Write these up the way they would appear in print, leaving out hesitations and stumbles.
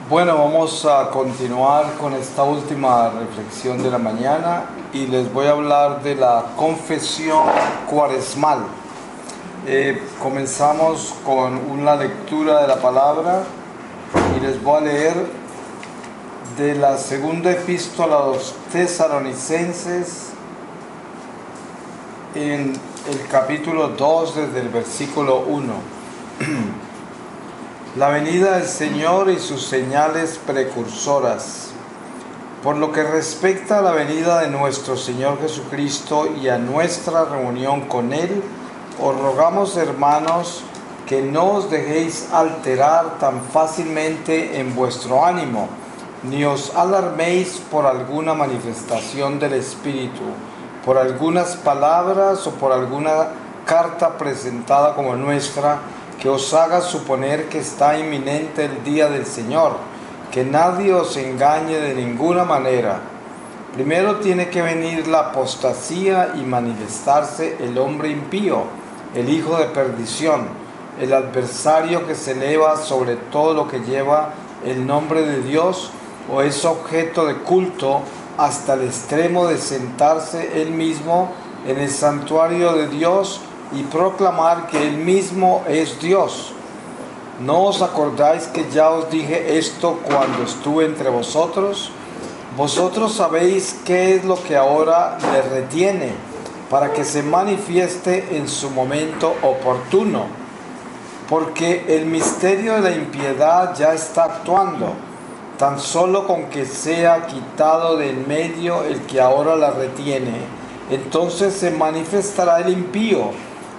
Bueno, vamos a continuar con esta última reflexión de la mañana y les voy a hablar de la confesión cuaresmal. Comenzamos con una lectura de la palabra y les voy a leer de la segunda epístola a los Tesalonicenses en el capítulo 2 desde el versículo 1. La venida del Señor y sus señales precursoras. Por lo que respecta a la venida de nuestro Señor Jesucristo y a nuestra reunión con Él, os rogamos, hermanos, que no os dejéis alterar tan fácilmente en vuestro ánimo, ni os alarméis por alguna manifestación del Espíritu, por algunas palabras o por alguna carta presentada como nuestra, que os haga suponer que está inminente el día del Señor, que nadie os engañe de ninguna manera. Primero tiene que venir la apostasía y manifestarse el hombre impío, el hijo de perdición, el adversario que se eleva sobre todo lo que lleva el nombre de Dios o es objeto de culto, hasta el extremo de sentarse él mismo en el santuario de Dios y proclamar que Él mismo es Dios. ¿No os acordáis que ya os dije esto cuando estuve entre vosotros? Vosotros sabéis qué es lo que ahora le retiene, para que se manifieste en su momento oportuno. Porque el misterio de la impiedad ya está actuando, tan solo con que sea quitado de en medio el que ahora la retiene, entonces se manifestará el impío,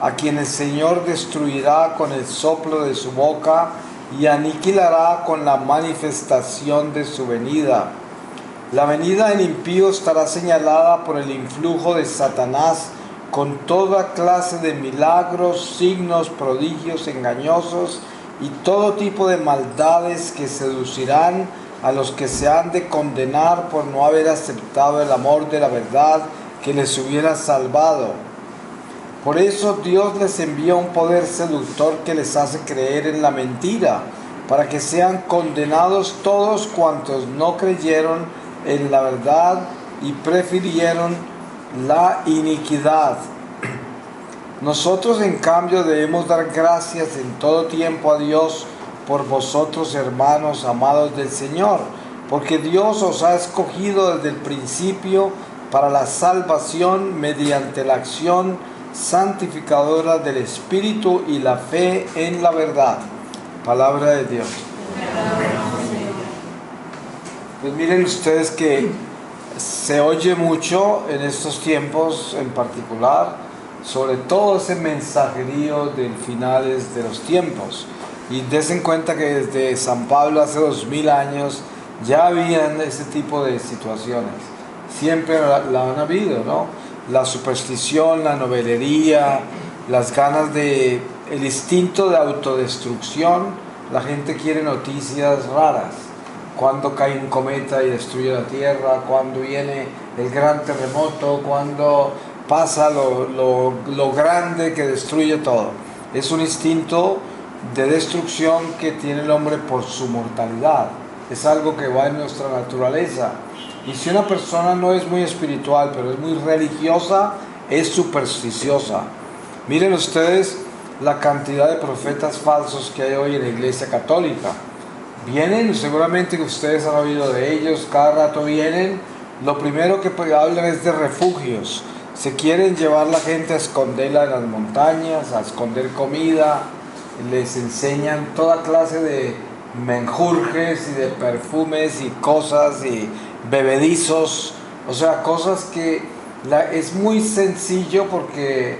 a quien el Señor destruirá con el soplo de su boca y aniquilará con la manifestación de su venida. La venida del impío estará señalada por el influjo de Satanás con toda clase de milagros, signos, prodigios engañosos y todo tipo de maldades que seducirán a los que se han de condenar por no haber aceptado el amor de la verdad que les hubiera salvado. Por eso Dios les envía un poder seductor que les hace creer en la mentira, para que sean condenados todos cuantos no creyeron en la verdad y prefirieron la iniquidad. Nosotros, en cambio, debemos dar gracias en todo tiempo a Dios por vosotros, hermanos amados del Señor, porque Dios os ha escogido desde el principio para la salvación mediante la acción santificadora del Espíritu y la fe en la verdad. Palabra de Dios. Pues miren ustedes que se oye mucho en estos tiempos en particular sobre todo ese mensajerío del finales de los tiempos, y desen cuenta que desde San Pablo hace 2000 años ya habían ese tipo de situaciones, siempre la han habido, ¿no? La superstición, la novelería, las ganas de, el instinto de autodestrucción. La gente quiere noticias raras. Cuando cae un cometa y destruye la Tierra, cuando viene el gran terremoto, cuando pasa lo grande que destruye todo. Es un instinto de destrucción que tiene el hombre por su mortalidad. Es algo que va en nuestra naturaleza. Y si una persona no es muy espiritual, pero es muy religiosa, es supersticiosa. Miren ustedes la cantidad de profetas falsos que hay hoy en la Iglesia Católica. Vienen, seguramente que ustedes han oído de ellos, cada rato vienen. Lo primero que hablan es de refugios. Se quieren llevar la gente a esconderla en las montañas, a esconder comida. Les enseñan toda clase de menjurjes y de perfumes y cosas y bebedizos, o sea, cosas que es muy sencillo, porque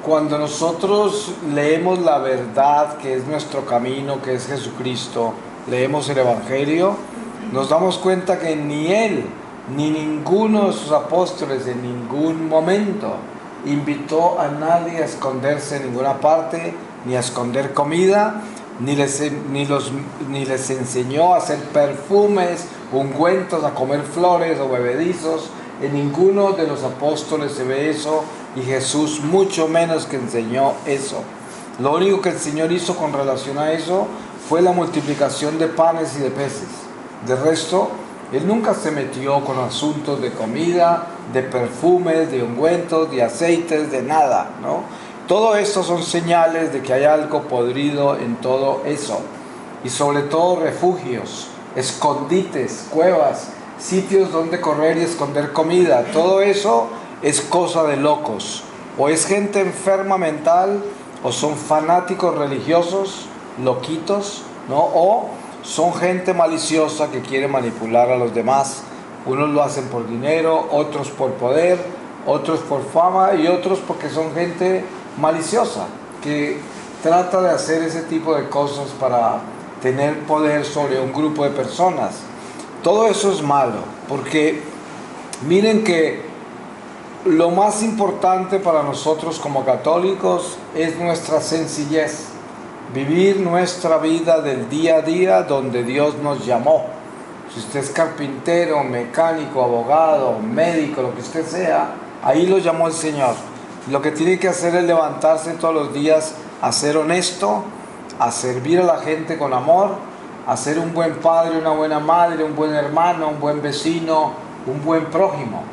cuando nosotros leemos la verdad, que es nuestro camino, que es Jesucristo, leemos el Evangelio, nos damos cuenta que ni Él, ni ninguno de sus apóstoles en ningún momento invitó a nadie a esconderse en ninguna parte, ni a esconder comida, ni les enseñó a hacer perfumes, ungüentos, a comer flores o bebedizos. En ninguno de los apóstoles se ve eso, y Jesús mucho menos que enseñó eso. Lo único que el Señor hizo con relación a eso fue la multiplicación de panes y de peces. De resto, él nunca se metió con asuntos de comida, de perfumes, de ungüentos, de aceites, de nada, ¿no? Todo esto son señales de que hay algo podrido en todo eso. Y sobre todo refugios, escondites, cuevas, sitios donde correr y esconder comida. Todo eso es cosa de locos. O es gente enferma mental, o son fanáticos religiosos, loquitos, ¿no? O son gente maliciosa que quiere manipular a los demás. Unos lo hacen por dinero, otros por poder, otros por fama y otros porque son gente maliciosa que trata de hacer ese tipo de cosas para tener poder sobre un grupo de personas. Todo eso es malo, porque miren que lo más importante para nosotros como católicos es nuestra sencillez, vivir nuestra vida del día a día donde Dios nos llamó. Si usted es carpintero, mecánico, abogado, médico, lo que usted sea, ahí lo llamó el Señor. Lo que tiene que hacer es levantarse todos los días a ser honesto, a servir a la gente con amor, a ser un buen padre, una buena madre, un buen hermano, un buen vecino, un buen prójimo.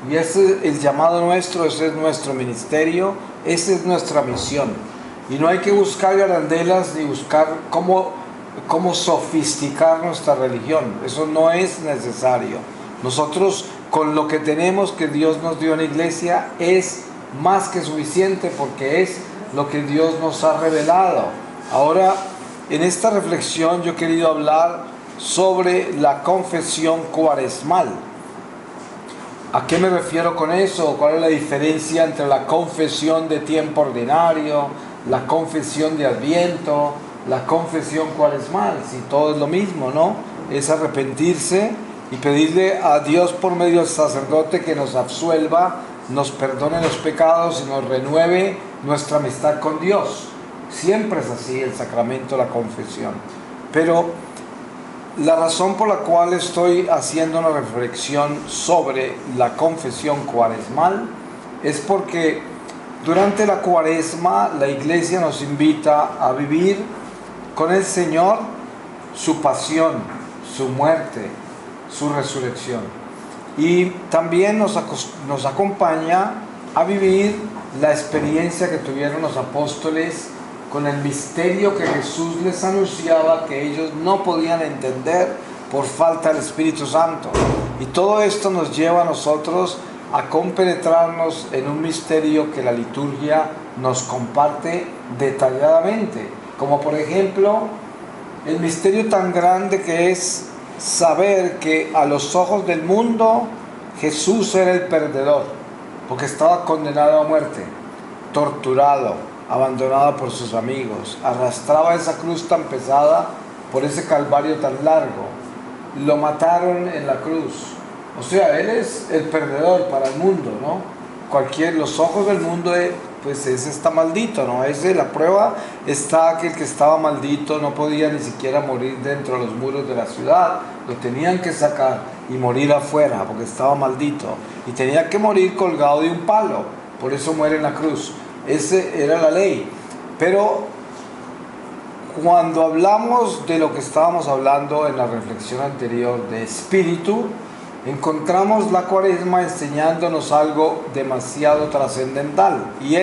Y ese es el llamado nuestro, ese es nuestro ministerio, esa es nuestra misión. Y no hay que buscar arandelas ni buscar cómo sofisticar nuestra religión. Eso no es necesario. Nosotros con lo que tenemos que Dios nos dio en la iglesia es más que suficiente porque es lo que Dios nos ha revelado. Ahora, en esta reflexión yo he querido hablar sobre la confesión cuaresmal. ¿A qué me refiero con eso? ¿Cuál es la diferencia entre la confesión de tiempo ordinario, la confesión de Adviento, la confesión cuaresmal? Si todo es lo mismo, ¿no? Es arrepentirse y pedirle a Dios por medio del sacerdote que nos absuelva, nos perdone los pecados y nos renueve nuestra amistad con Dios. Siempre es así el sacramento de la confesión. Pero la razón por la cual estoy haciendo una reflexión sobre la confesión cuaresmal es porque durante la cuaresma la iglesia nos invita a vivir con el Señor su pasión, su muerte, su resurrección. Y también nos acompaña a vivir la experiencia que tuvieron los apóstoles con el misterio que Jesús les anunciaba que ellos no podían entender por falta del Espíritu Santo. Y todo esto nos lleva a nosotros a compenetrarnos en un misterio que la liturgia nos comparte detalladamente, como por ejemplo el misterio tan grande que es saber que a los ojos del mundo Jesús era el perdedor, porque estaba condenado a muerte, torturado, abandonado por sus amigos, arrastraba esa cruz tan pesada por ese calvario tan largo, lo mataron en la cruz. O sea, él es el perdedor para el mundo, ¿no? Los ojos del mundo, pues ese está maldito, ¿no? La prueba está que el que estaba maldito no podía ni siquiera morir dentro de los muros de la ciudad, lo tenían que sacar y morir afuera porque estaba maldito, y tenía que morir colgado de un palo, por eso muere en la cruz. Esa era la ley. Pero cuando hablamos de lo que estábamos hablando en la reflexión anterior de espíritu, encontramos la cuaresma enseñándonos algo demasiado trascendental, y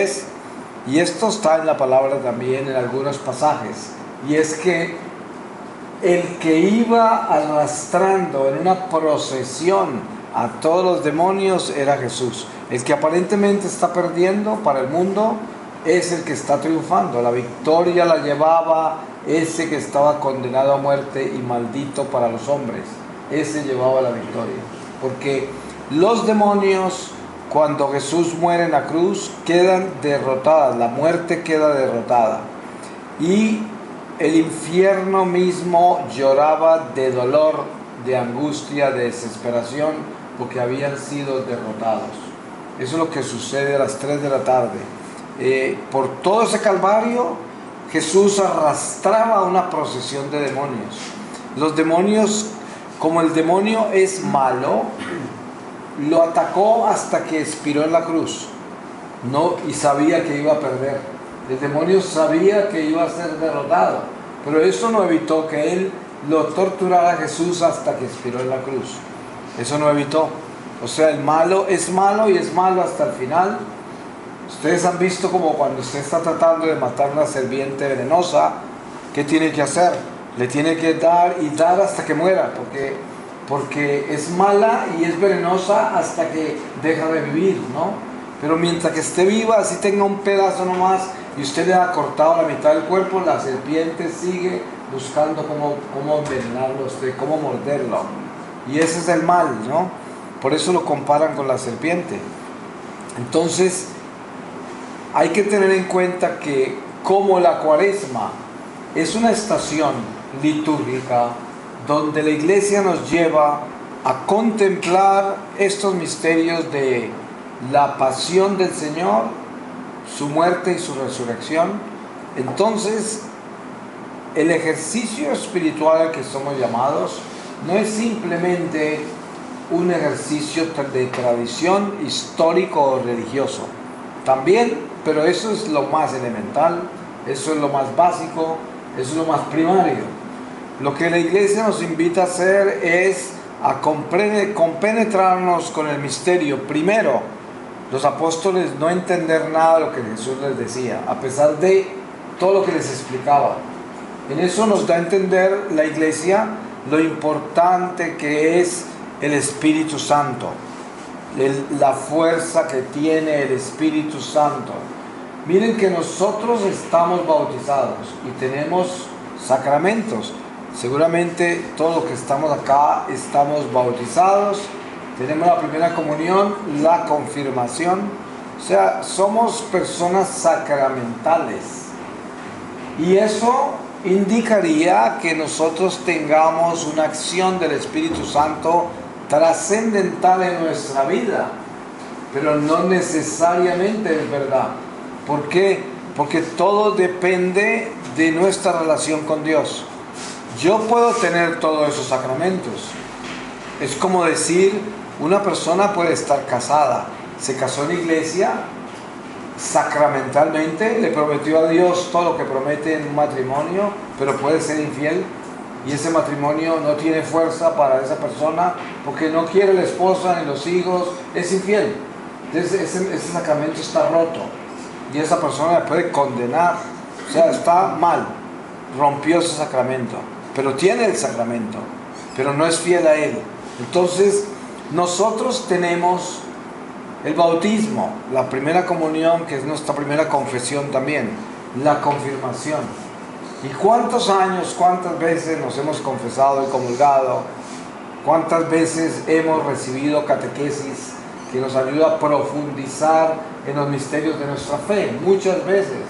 esto está en la palabra también en algunos pasajes, y es que el que iba arrastrando en una procesión a todos los demonios era Jesús. El que aparentemente está perdiendo para el mundo es el que está triunfando. La victoria la llevaba ese que estaba condenado a muerte y maldito para los hombres. Ese llevaba la victoria. Porque los demonios, cuando Jesús muere en la cruz, quedan derrotadas. La muerte queda derrotada. Y el infierno mismo lloraba de dolor, de angustia, de desesperación, porque habían sido derrotados. Eso es lo que sucede a las 3 de la tarde. Por todo ese calvario, Jesús arrastraba una procesión de demonios. Los demonios, como el demonio es malo, lo atacó hasta que expiró en la cruz, ¿no? Y sabía que iba a perder. El demonio sabía que iba a ser derrotado, pero eso no evitó que él lo torturara a Jesús hasta que expiró en la cruz. Eso no evitó. O sea, el malo es malo y es malo hasta el final. Ustedes han visto como cuando usted está tratando de matar una serpiente venenosa, ¿qué tiene que hacer? Le tiene que dar y dar hasta que muera, porque es mala y es venenosa hasta que deja de vivir, ¿no? Pero mientras que esté viva, así tenga un pedazo nomás y usted le ha cortado la mitad del cuerpo, la serpiente sigue buscando cómo envenenarlo a usted, cómo morderlo. Y ese es el mal, ¿no? Por eso lo comparan con la serpiente. Entonces, hay que tener en cuenta que como la Cuaresma es una estación litúrgica donde la Iglesia nos lleva a contemplar estos misterios de la pasión del Señor, su muerte y su resurrección, entonces el ejercicio espiritual al que somos llamados no es simplemente un ejercicio de tradición histórico o religioso. También, pero eso es lo más elemental, eso es lo más básico, eso es lo más primario. Lo que la Iglesia nos invita a hacer es a compenetrarnos con el misterio. Primero, los apóstoles no entender nada de lo que Jesús les decía, a pesar de todo lo que les explicaba. En eso nos da a entender la Iglesia lo importante que es el Espíritu Santo, la fuerza que tiene el Espíritu Santo. Miren que nosotros estamos bautizados y tenemos sacramentos. Seguramente todos los que estamos acá estamos bautizados, tenemos la primera comunión, la confirmación, o sea, somos personas sacramentales. Y eso indicaría que nosotros tengamos una acción del Espíritu Santo trascendental en nuestra vida, pero no necesariamente es verdad. ¿Por qué? Porque todo depende de nuestra relación con Dios. Yo puedo tener todos esos sacramentos. Es como decir, una persona puede estar casada, se casó en la iglesia, sacramentalmente, le prometió a Dios todo lo que promete en un matrimonio, pero puede ser infiel y ese matrimonio no tiene fuerza para esa persona porque no quiere la esposa ni los hijos, es infiel. Entonces ese sacramento está roto y esa persona le puede condenar, o sea, está mal, rompió ese sacramento, pero tiene el sacramento, pero no es fiel a él. Entonces nosotros tenemos el bautismo, la primera comunión, que es nuestra primera confesión también, la confirmación. ¿Y cuántos años, cuántas veces nos hemos confesado y comulgado? ¿Cuántas veces hemos recibido catequesis que nos ayuda a profundizar en los misterios de nuestra fe? Muchas veces.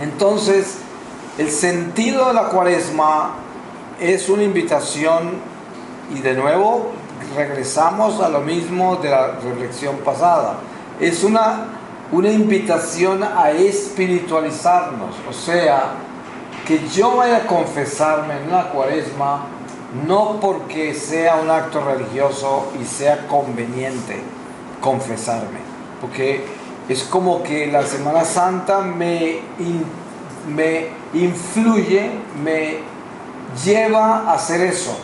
Entonces, el sentido de la Cuaresma es una invitación, y de nuevo regresamos a lo mismo de la reflexión pasada, es una invitación a espiritualizarnos, o sea, que yo vaya a confesarme en una Cuaresma no porque sea un acto religioso y sea conveniente confesarme, porque es como que la Semana Santa me influye, me lleva a hacer eso,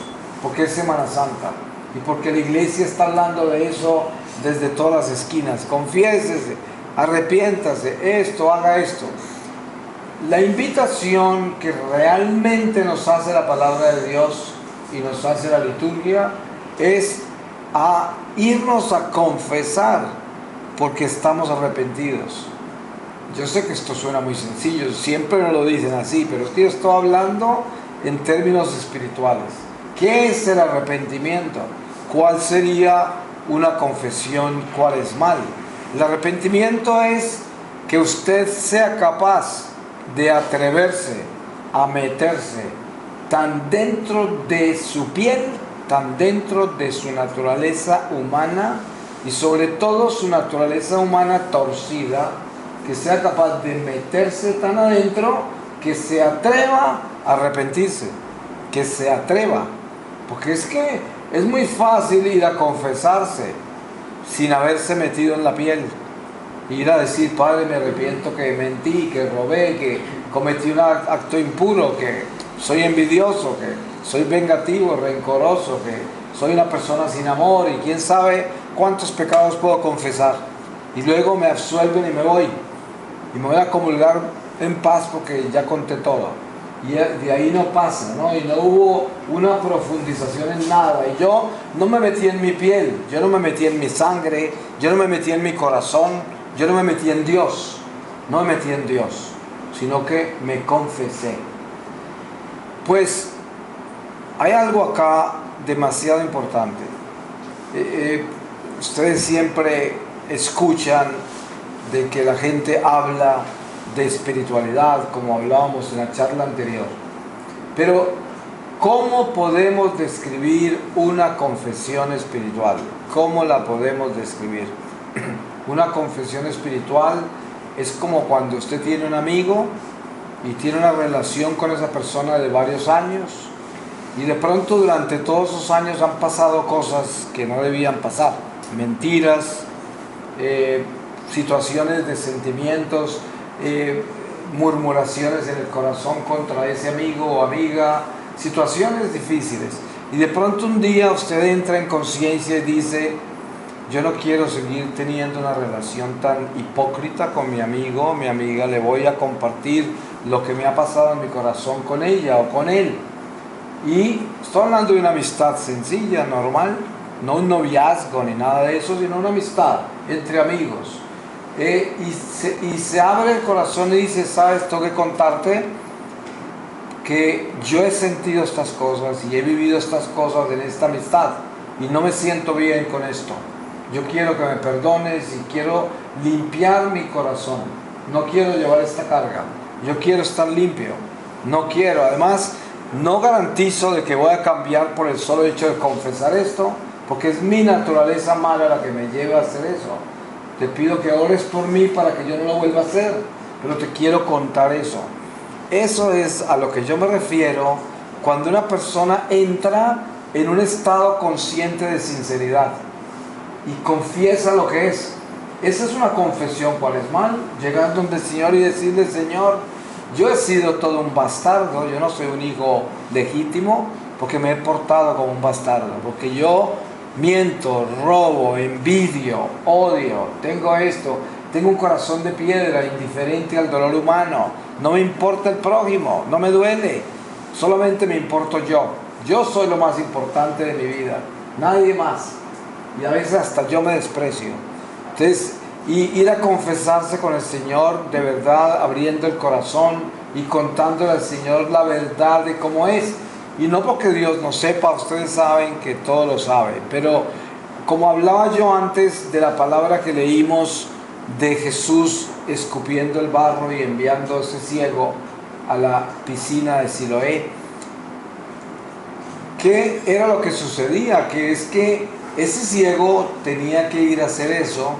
porque es Semana Santa y porque la iglesia está hablando de eso desde todas las esquinas. Confiésese, arrepiéntase, esto, haga esto. La invitación que realmente nos hace la palabra de Dios y nos hace la liturgia es a irnos a confesar porque estamos arrepentidos. Yo sé que esto suena muy sencillo, siempre nos lo dicen así, pero es que yo estoy hablando en términos espirituales. ¿Qué es el arrepentimiento? ¿Cuál sería una confesión cuaresmal? El arrepentimiento es que usted sea capaz de atreverse a meterse tan dentro de su piel, tan dentro de su naturaleza humana y sobre todo su naturaleza humana torcida, que sea capaz de meterse tan adentro que se atreva a arrepentirse, que se atreva, porque es que es muy fácil ir a confesarse sin haberse metido en la piel, ir a decir, Padre, me arrepiento que mentí, que robé, que cometí un acto impuro, que soy envidioso, que soy vengativo, rencoroso, que soy una persona sin amor y quién sabe cuántos pecados puedo confesar. Y luego me absuelven y me voy a comulgar en paz porque ya conté todo. Y de ahí no pasa, ¿no? Y no hubo una profundización en nada. Y yo no me metí en mi piel, yo no me metí en mi sangre, yo no me metí en mi corazón, yo no me metí en Dios. No me metí en Dios, sino que me confesé. Pues hay algo acá demasiado importante. Ustedes siempre escuchan de que la gente habla de espiritualidad, como hablábamos en la charla anterior. Pero, ¿cómo podemos describir una confesión espiritual? ¿Cómo la podemos describir? Una confesión espiritual es como cuando usted tiene un amigo y tiene una relación con esa persona de varios años y de pronto durante todos esos años han pasado cosas que no debían pasar. Mentiras, situaciones de sentimientos, murmuraciones en el corazón contra ese amigo o amiga, situaciones difíciles. Y de pronto un día usted entra en conciencia y dice: yo no quiero seguir teniendo una relación tan hipócrita con mi amigo o mi amiga, le voy a compartir lo que me ha pasado en mi corazón con ella o con él. Y estoy hablando de una amistad sencilla, normal, no un noviazgo ni nada de eso, sino una amistad entre amigos. Y se abre el corazón y dice: sabes, tengo que contarte que yo he sentido estas cosas y he vivido estas cosas en esta amistad y no me siento bien con esto. Yo quiero que me perdones y quiero limpiar mi corazón. No quiero llevar esta carga. Yo quiero estar limpio. No quiero. Además, no garantizo de que voy a cambiar por el solo hecho de confesar esto, porque es mi naturaleza mala la que me lleva a hacer eso. Te pido que ores por mí para que yo no lo vuelva a hacer, pero te quiero contar eso. Eso es a lo que yo me refiero cuando una persona entra en un estado consciente de sinceridad y confiesa lo que es. Esa es una confesión cuaresmal, llegar donde el Señor y decirle: Señor, yo he sido todo un bastardo, yo no soy un hijo legítimo porque me he portado como un bastardo, porque yo miento, robo, envidio, odio, tengo esto, tengo un corazón de piedra, indiferente al dolor humano, no me importa el prójimo, no me duele, solamente me importo yo. Yo soy lo más importante de mi vida, nadie más. Y a veces hasta yo me desprecio. Entonces, ir a confesarse con el Señor, de verdad, abriendo el corazón y contándole al Señor la verdad de cómo es. Y no porque Dios no sepa, ustedes saben que todo lo sabe. Pero como hablaba yo antes de la palabra que leímos de Jesús escupiendo el barro y enviando a ese ciego a la piscina de Siloé, ¿qué era lo que sucedía? Que es que ese ciego tenía que ir a hacer eso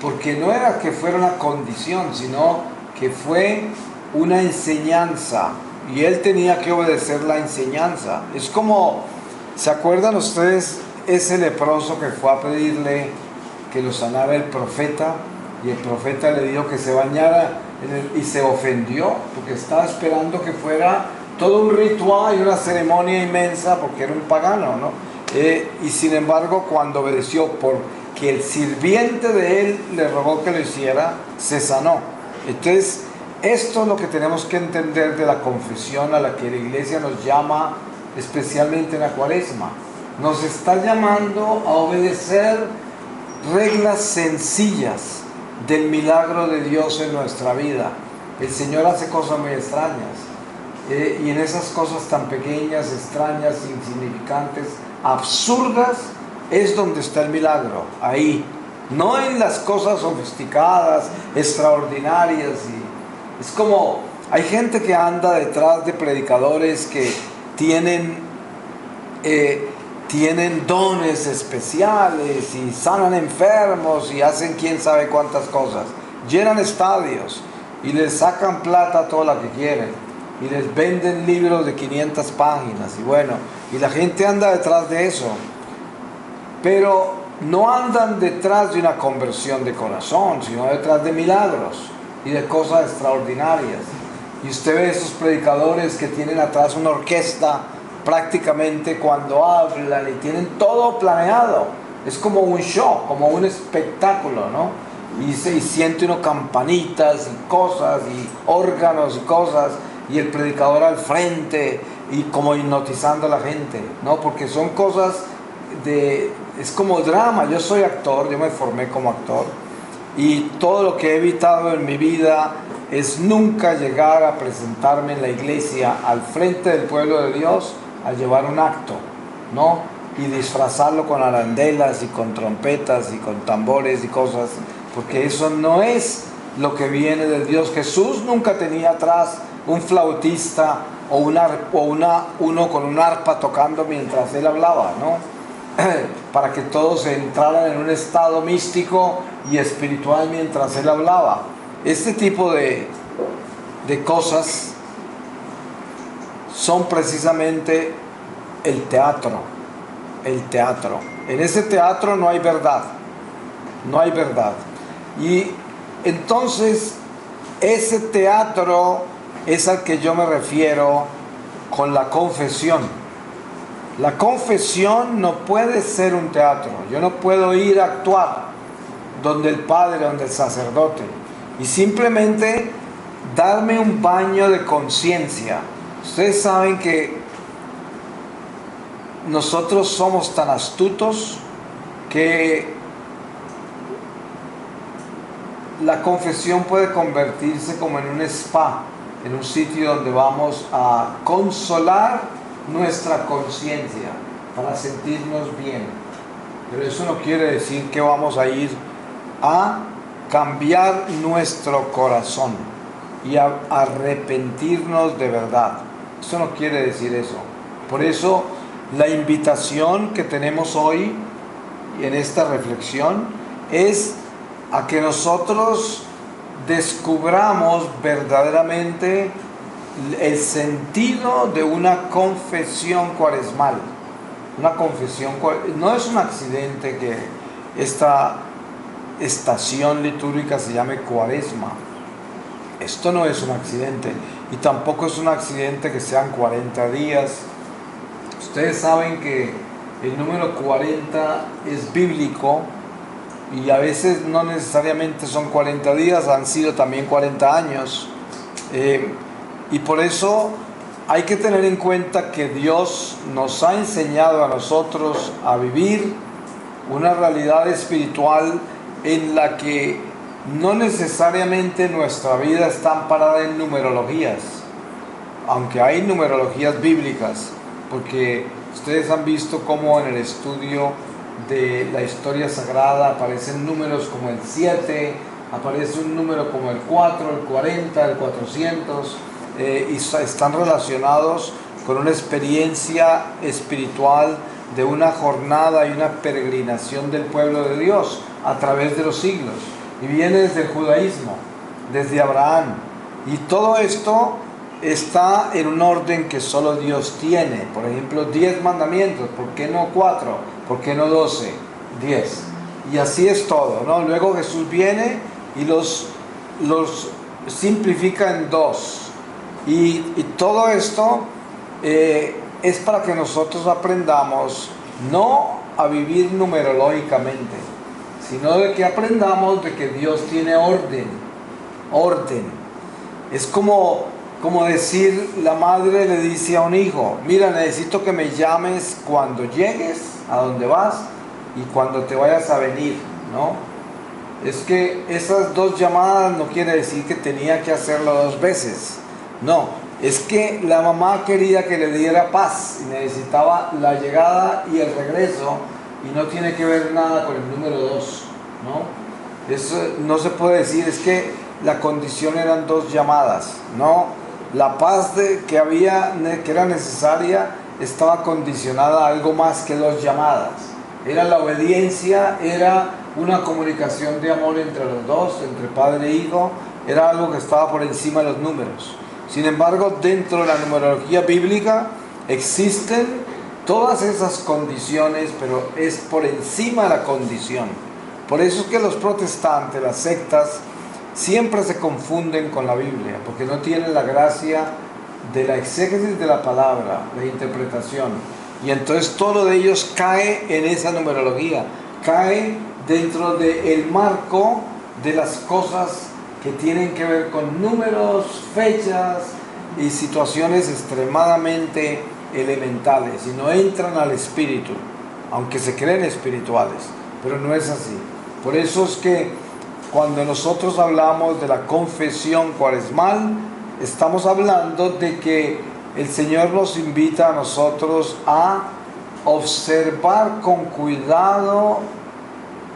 porque no era que fuera una condición, sino que fue una enseñanza. Y él tenía que obedecer la enseñanza. Es como, ¿se acuerdan ustedes ese leproso que fue a pedirle que lo sanara el profeta? Y el profeta le dijo que se bañara y se ofendió porque estaba esperando que fuera todo un ritual y una ceremonia inmensa porque era un pagano, ¿no? Y sin embargo, cuando obedeció porque el sirviente de él le rogó que lo hiciera, se sanó. Entonces, esto es lo que tenemos que entender de la confesión a la que la iglesia nos llama, especialmente en la Cuaresma. Nos está llamando a obedecer reglas sencillas del milagro de Dios en nuestra vida. El Señor hace cosas muy extrañas. Y en esas cosas tan pequeñas, extrañas, insignificantes, absurdas, es donde está el milagro. Ahí. No en las cosas sofisticadas, extraordinarias y... Es como, hay gente que anda detrás de predicadores que tienen dones especiales y sanan enfermos y hacen quién sabe cuántas cosas. Llenan estadios y les sacan plata a toda la que quieren y les venden libros de 500 páginas y bueno, y la gente anda detrás de eso. Pero no andan detrás de una conversión de corazón, sino detrás de milagros y de cosas extraordinarias. Y usted ve esos predicadores que tienen atrás una orquesta prácticamente cuando hablan y tienen todo planeado. Es como un show, como un espectáculo, ¿no? Y siente uno campanitas y cosas y órganos y cosas y el predicador al frente y como hipnotizando a la gente, ¿no? Porque son cosas es como drama. Yo soy actor, yo me formé como actor y todo lo que he evitado en mi vida es nunca llegar a presentarme en la iglesia al frente del pueblo de Dios a llevar un acto, ¿no? Y disfrazarlo con arandelas y con trompetas y con tambores y cosas, porque eso no es lo que viene de Dios. Jesús nunca tenía atrás un flautista o uno con un arpa tocando mientras él hablaba, ¿no? Para que todos entraran en un estado místico y espiritual mientras él hablaba. Este tipo de cosas son precisamente el teatro. El teatro. En ese teatro no hay verdad. No hay verdad. Y entonces ese teatro es al que yo me refiero con la confesión. La confesión no puede ser un teatro. Yo no puedo ir a actuar donde el padre, donde el sacerdote, y simplemente darme un baño de conciencia. Ustedes saben que nosotros somos tan astutos que la confesión puede convertirse como en un spa, en un sitio donde vamos a consolar nuestra conciencia para sentirnos bien. Pero eso no quiere decir que vamos a ir a cambiar nuestro corazón y a arrepentirnos de verdad. Eso no quiere decir eso. Por eso la invitación que tenemos hoy en esta reflexión es a que nosotros descubramos verdaderamente el sentido de una confesión cuaresmal. Una confesión no es un accidente que esta estación litúrgica se llame Cuaresma. Esto no es un accidente, y tampoco es un accidente que sean 40 días. Ustedes saben que el número 40 es bíblico, y a veces no necesariamente son 40 días, han sido también 40 años. Y por eso hay que tener en cuenta que Dios nos ha enseñado a nosotros a vivir una realidad espiritual en la que no necesariamente nuestra vida está amparada en numerologías, aunque hay numerologías bíblicas, porque ustedes han visto cómo en el estudio de la historia sagrada aparecen números como el 7, aparece un número como el 4, el 40, el 400, y están relacionados con una experiencia espiritual de una jornada y una peregrinación del pueblo de Dios a través de los siglos, y viene desde el judaísmo, desde Abraham, y todo esto está en un orden que solo Dios tiene. Por ejemplo, 10 mandamientos, ¿por qué no 4? ¿Por qué no 12? 10. Y así es todo, ¿no? Luego Jesús viene y los simplifica en 2. Y todo esto es para que nosotros aprendamos no a vivir numerológicamente, sino de que aprendamos de que Dios tiene orden. Es como decir, la madre le dice a un hijo: mira, necesito que me llames cuando llegues a donde vas y cuando te vayas a venir, ¿no? Es que esas 2 llamadas no quiere decir que tenía que hacerlo 2 veces. No, es que la mamá quería que le diera paz y necesitaba la llegada y el regreso, y no tiene que ver nada con el número 2, ¿no? Eso no se puede decir, es que la condición eran 2 llamadas, no. La paz que era necesaria estaba condicionada a algo más que 2 llamadas. Era la obediencia, era una comunicación de amor entre los dos, entre padre e hijo, era algo que estaba por encima de los números. Sin embargo, dentro de la numerología bíblica existen todas esas condiciones, pero es por encima de la condición. Por eso es que los protestantes, las sectas, siempre se confunden con la Biblia, porque no tienen la gracia de la exégesis de la palabra, la interpretación. Y entonces todo de ellos cae en esa numerología, cae dentro del marco de las cosas que tienen que ver con números, fechas y situaciones extremadamente elementales, y no entran al espíritu, aunque se creen espirituales, pero no es así. Por eso es que cuando nosotros hablamos de la confesión cuaresmal, estamos hablando de que el Señor nos invita a nosotros a observar con cuidado,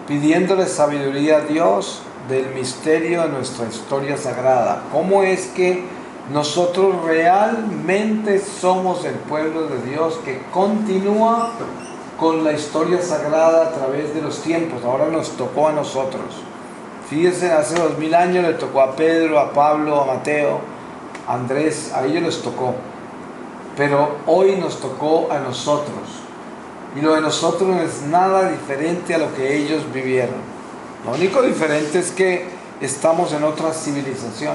pidiéndole sabiduría a Dios del misterio de nuestra historia sagrada. ¿Cómo es que nosotros realmente somos el pueblo de Dios que continúa con la historia sagrada a través de los tiempos? Ahora nos tocó a nosotros. Fíjense, hace 2000 años le tocó a Pedro, a Pablo, a Mateo, a Andrés, a ellos les tocó. Pero hoy nos tocó a nosotros. Y lo de nosotros no es nada diferente a lo que ellos vivieron. Lo único diferente es que estamos en otra civilización.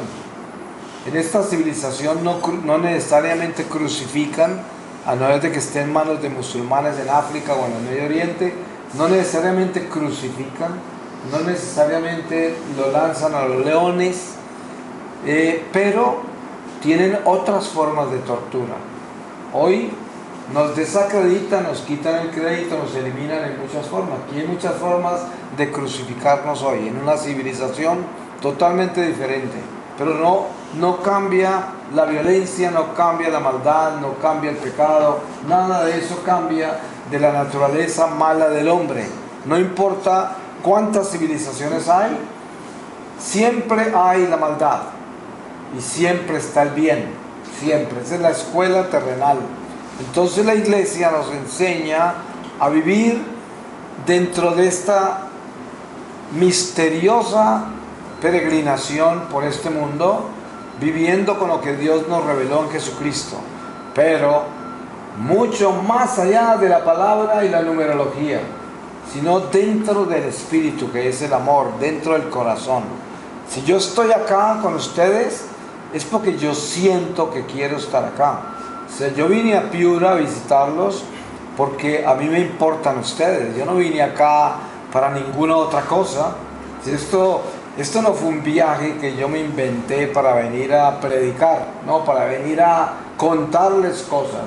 En esta civilización no necesariamente crucifican, a no ser de que esté en manos de musulmanes en África o en el Medio Oriente, no necesariamente crucifican, no necesariamente lo lanzan a los leones, pero tienen otras formas de tortura. Hoy nos desacreditan, nos quitan el crédito, nos eliminan en muchas formas. Aquí hay muchas formas de crucificarnos hoy, en una civilización totalmente diferente. Pero no cambia la violencia, no cambia la maldad, no cambia el pecado, nada de eso cambia de la naturaleza mala del hombre. No importa cuántas civilizaciones hay, siempre hay la maldad y siempre está el bien, siempre. Esa es la escuela terrenal. Entonces la iglesia nos enseña a vivir dentro de esta misteriosa peregrinación por este mundo, viviendo con lo que Dios nos reveló en Jesucristo, pero mucho más allá de la palabra y la numerología, sino dentro del espíritu, que es el amor, dentro del corazón. Si yo estoy acá con ustedes, es porque yo siento que quiero estar acá. O sea, yo vine a Piura a visitarlos porque a mí me importan ustedes. Yo no vine acá para ninguna otra cosa. Esto no fue un viaje que yo me inventé para venir a predicar, no, para venir a contarles cosas.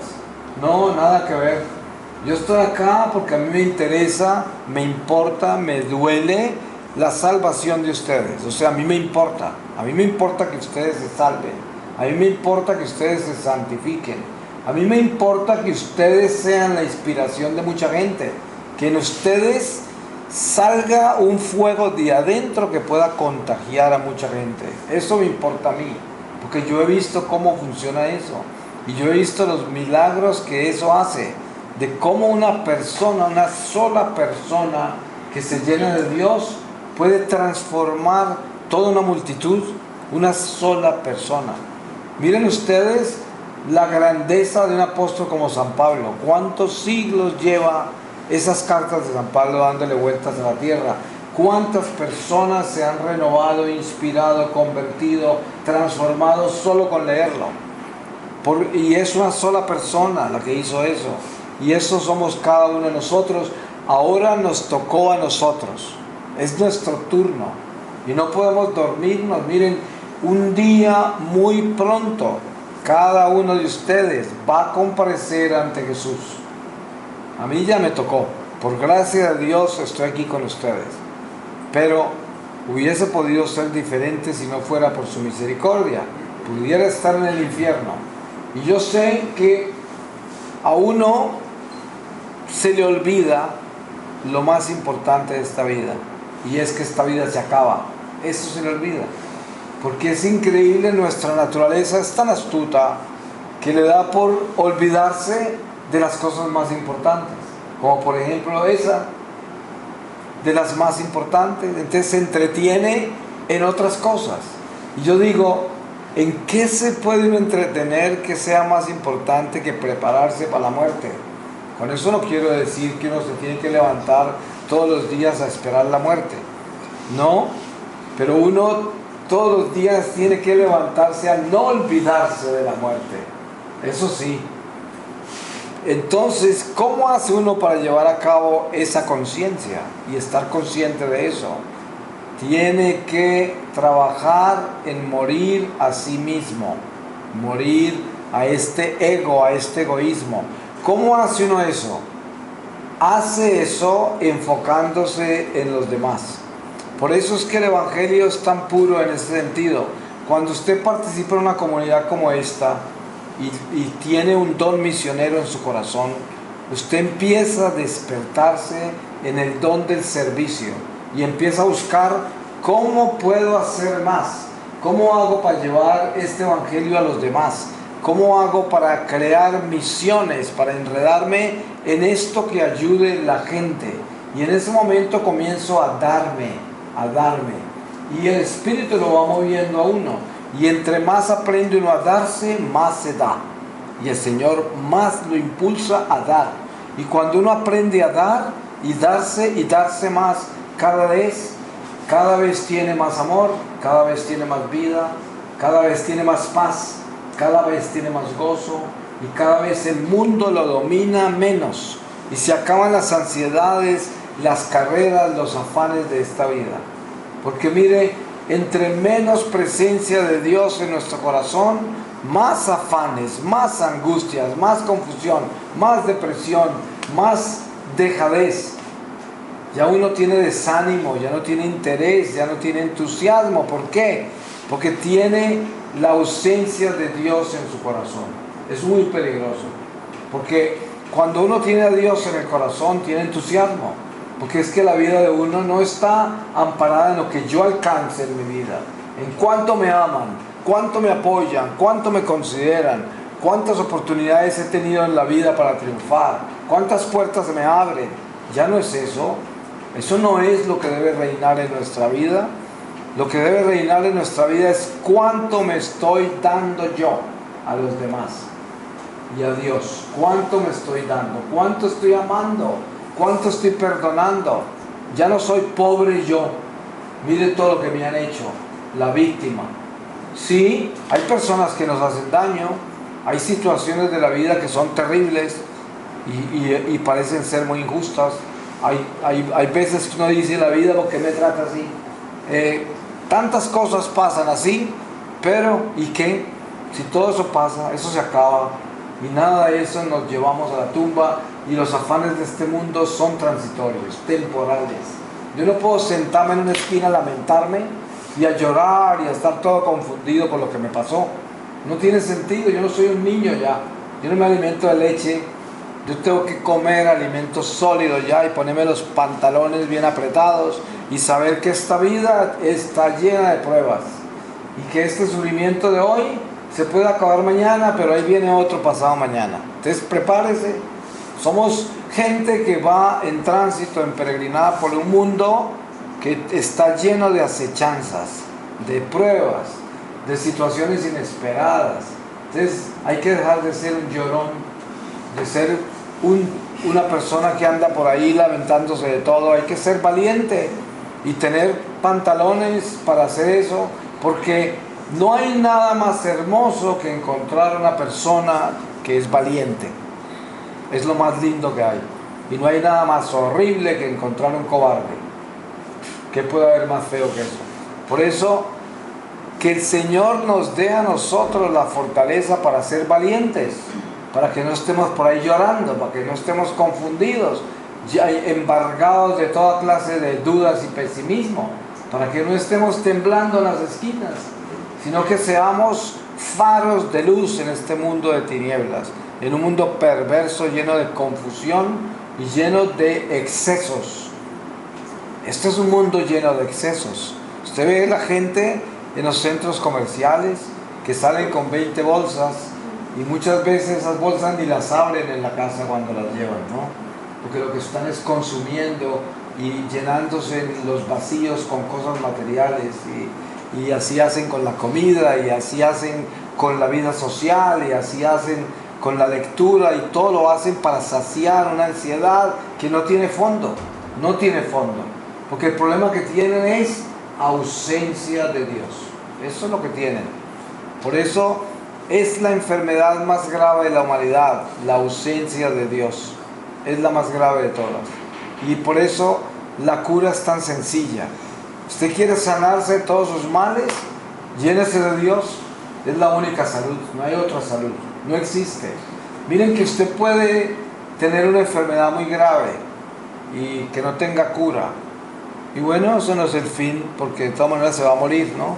No, nada que ver. Yo estoy acá porque a mí me interesa, me importa, me duele la salvación de ustedes. O sea, a mí me importa que ustedes se salven. A mí me importa que ustedes se santifiquen. A mí me importa que ustedes sean la inspiración de mucha gente. Que en ustedes salga un fuego de adentro que pueda contagiar a mucha gente. Eso me importa a mí, porque yo he visto cómo funciona eso. Y yo he visto los milagros que eso hace. De cómo una persona, una sola persona que se llena de Dios puede transformar toda una multitud. Una sola persona. Miren ustedes la grandeza de un apóstol como San Pablo. ¿Cuántos siglos lleva esas cartas de San Pablo dándole vueltas a la tierra? ¿Cuántas personas se han renovado, inspirado, convertido, transformado solo con leerlo? Y es una sola persona la que hizo eso. Y eso somos cada uno de nosotros. Ahora nos tocó a nosotros. Es nuestro turno. Y no podemos dormirnos. Miren, un día muy pronto, cada uno de ustedes va a comparecer ante Jesús. A mí ya me tocó. Por gracia de Dios estoy aquí con ustedes. Pero hubiese podido ser diferente si no fuera por su misericordia. Pudiera estar en el infierno. Y yo sé que a uno se le olvida lo más importante de esta vida. Y es que esta vida se acaba. Eso se le olvida. Porque es increíble, nuestra naturaleza es tan astuta que le da por olvidarse de las cosas más importantes, como por ejemplo esa, de las más importantes. Entonces se entretiene en otras cosas. Y yo digo, ¿en qué se puede uno entretener que sea más importante que prepararse para la muerte? Con eso no quiero decir que uno se tiene que levantar todos los días a esperar la muerte. No, pero uno todos los días tiene que levantarse a no olvidarse de la muerte. Eso sí. Entonces, ¿cómo hace uno para llevar a cabo esa conciencia y estar consciente de eso? Tiene que trabajar en morir a sí mismo, morir a este ego, a este egoísmo. ¿Cómo hace uno eso? Hace eso enfocándose en los demás. Por eso es que el Evangelio es tan puro en ese sentido. Cuando usted participa en una comunidad como esta y tiene un don misionero en su corazón, usted empieza a despertarse en el don del servicio y empieza a buscar cómo puedo hacer más, cómo hago para llevar este Evangelio a los demás, cómo hago para crear misiones, para enredarme en esto que ayude a la gente. Y en ese momento comienzo a darme. Y el Espíritu lo va moviendo a uno. Y entre más aprende uno a darse, más se da. Y el Señor más lo impulsa a dar. Y cuando uno aprende a dar y darse más, cada vez tiene más amor, cada vez tiene más vida, cada vez tiene más paz, cada vez tiene más gozo, y cada vez el mundo lo domina menos. Y se acaban las ansiedades, las carreras, los afanes de esta vida. Porque mire, entre menos presencia de Dios en nuestro corazón, más afanes, más angustias, más confusión, más depresión, más dejadez. Ya uno tiene desánimo, ya no tiene interés, ya no tiene entusiasmo. ¿Por qué? Porque tiene la ausencia de Dios en su corazón. Es muy peligroso. Porque cuando uno tiene a Dios en el corazón, tiene entusiasmo. Porque es que la vida de uno no está amparada en lo que yo alcance en mi vida, en cuánto me aman, cuánto me apoyan, cuánto me consideran, cuántas oportunidades he tenido en la vida para triunfar, cuántas puertas se me abren. Ya no es eso. Eso no es lo que debe reinar en nuestra vida. Lo que debe reinar en nuestra vida es cuánto me estoy dando yo a los demás y a Dios. Cuánto me estoy dando, cuánto estoy amando, cuánto estoy perdonando. Ya no soy pobre yo. Mire todo lo que me han hecho, la víctima. Sí, hay personas que nos hacen daño, hay situaciones de la vida que son terribles y parecen ser muy injustas. Hay veces que uno dice, la vida, ¿por qué me trata así? Tantas cosas pasan así, pero ¿y qué? Si todo eso pasa, eso se acaba, y nada de eso nos llevamos a la tumba, y los afanes de este mundo son transitorios, temporales. Yo no puedo sentarme en una esquina a lamentarme y a llorar y a estar todo confundido por lo que me pasó. No tiene sentido. Yo no soy un niño ya, yo no me alimento de leche. Yo tengo que comer alimentos sólidos ya y ponerme los pantalones bien apretados y saber que esta vida está llena de pruebas y que este sufrimiento de hoy se puede acabar mañana, pero ahí viene otro pasado mañana. Entonces prepárese. Somos gente que va en tránsito, en peregrinada por un mundo que está lleno de acechanzas, de pruebas, de situaciones inesperadas. Entonces hay que dejar de ser un llorón, de ser una persona que anda por ahí lamentándose de todo. Hay que ser valiente y tener pantalones para hacer eso, porque no hay nada más hermoso que encontrar una persona que es valiente. Es lo más lindo que hay. Y no hay nada más horrible que encontrar un cobarde. ¿Qué puede haber más feo que eso? Por eso, que el Señor nos dé a nosotros la fortaleza para ser valientes, para que no estemos por ahí llorando, para que no estemos confundidos, ya embargados de toda clase de dudas y pesimismo, para que no estemos temblando en las esquinas, sino que seamos faros de luz en este mundo de tinieblas, en un mundo perverso, lleno de confusión y lleno de excesos. Este es un mundo lleno de excesos. Usted ve la gente en los centros comerciales que salen con 20 bolsas y muchas veces esas bolsas ni las abren en la casa cuando las llevan, ¿no? Porque lo que están es consumiendo y llenándose los vacíos con cosas materiales, y así hacen con la comida, y así hacen con la vida social, y así hacen con la lectura, y todo lo hacen para saciar una ansiedad que no tiene fondo, porque el problema que tienen es ausencia de Dios. Eso es lo que tienen. Por eso es la enfermedad más grave de la humanidad, la ausencia de Dios. Es la más grave de todas. Y por eso la cura es tan sencilla. Usted quiere sanarse de todos sus males, llénese de Dios. Es la única salud, no hay otra salud, no existe. Miren que usted puede tener una enfermedad muy grave y que no tenga cura. Y bueno, eso no es el fin, porque de todas maneras se va a morir, ¿no?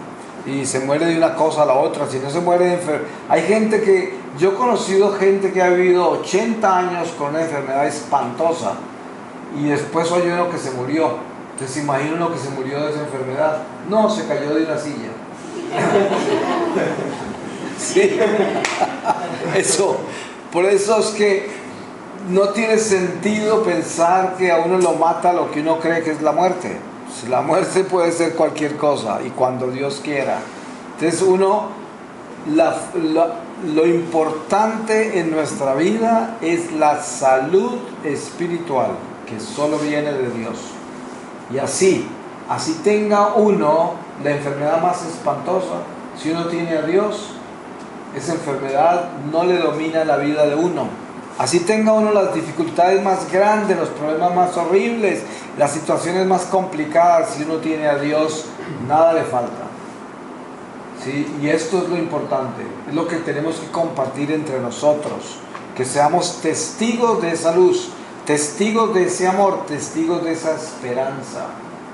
Y se muere de una cosa a la otra, si no se muere de enfermedad. Hay gente que, yo he conocido gente que ha vivido 80 años con una enfermedad espantosa y después oye uno que se murió. Entonces imagina uno que se murió de esa enfermedad. No, se cayó de una silla. Sí, eso, por eso es que no tiene sentido pensar que a uno lo mata lo que uno cree que es la muerte. La muerte puede ser cualquier cosa y cuando Dios quiera. Entonces lo importante en nuestra vida es la salud espiritual que solo viene de Dios. Y así tenga uno la enfermedad más espantosa, si uno tiene a Dios, esa enfermedad no le domina la vida de uno. Así tenga uno las dificultades más grandes, los problemas más horribles, las situaciones más complicadas, si uno tiene a Dios, nada le falta. ¿Sí? Y esto es lo importante, es lo que tenemos que compartir entre nosotros, que seamos testigos de esa luz, testigos de ese amor, testigos de esa esperanza.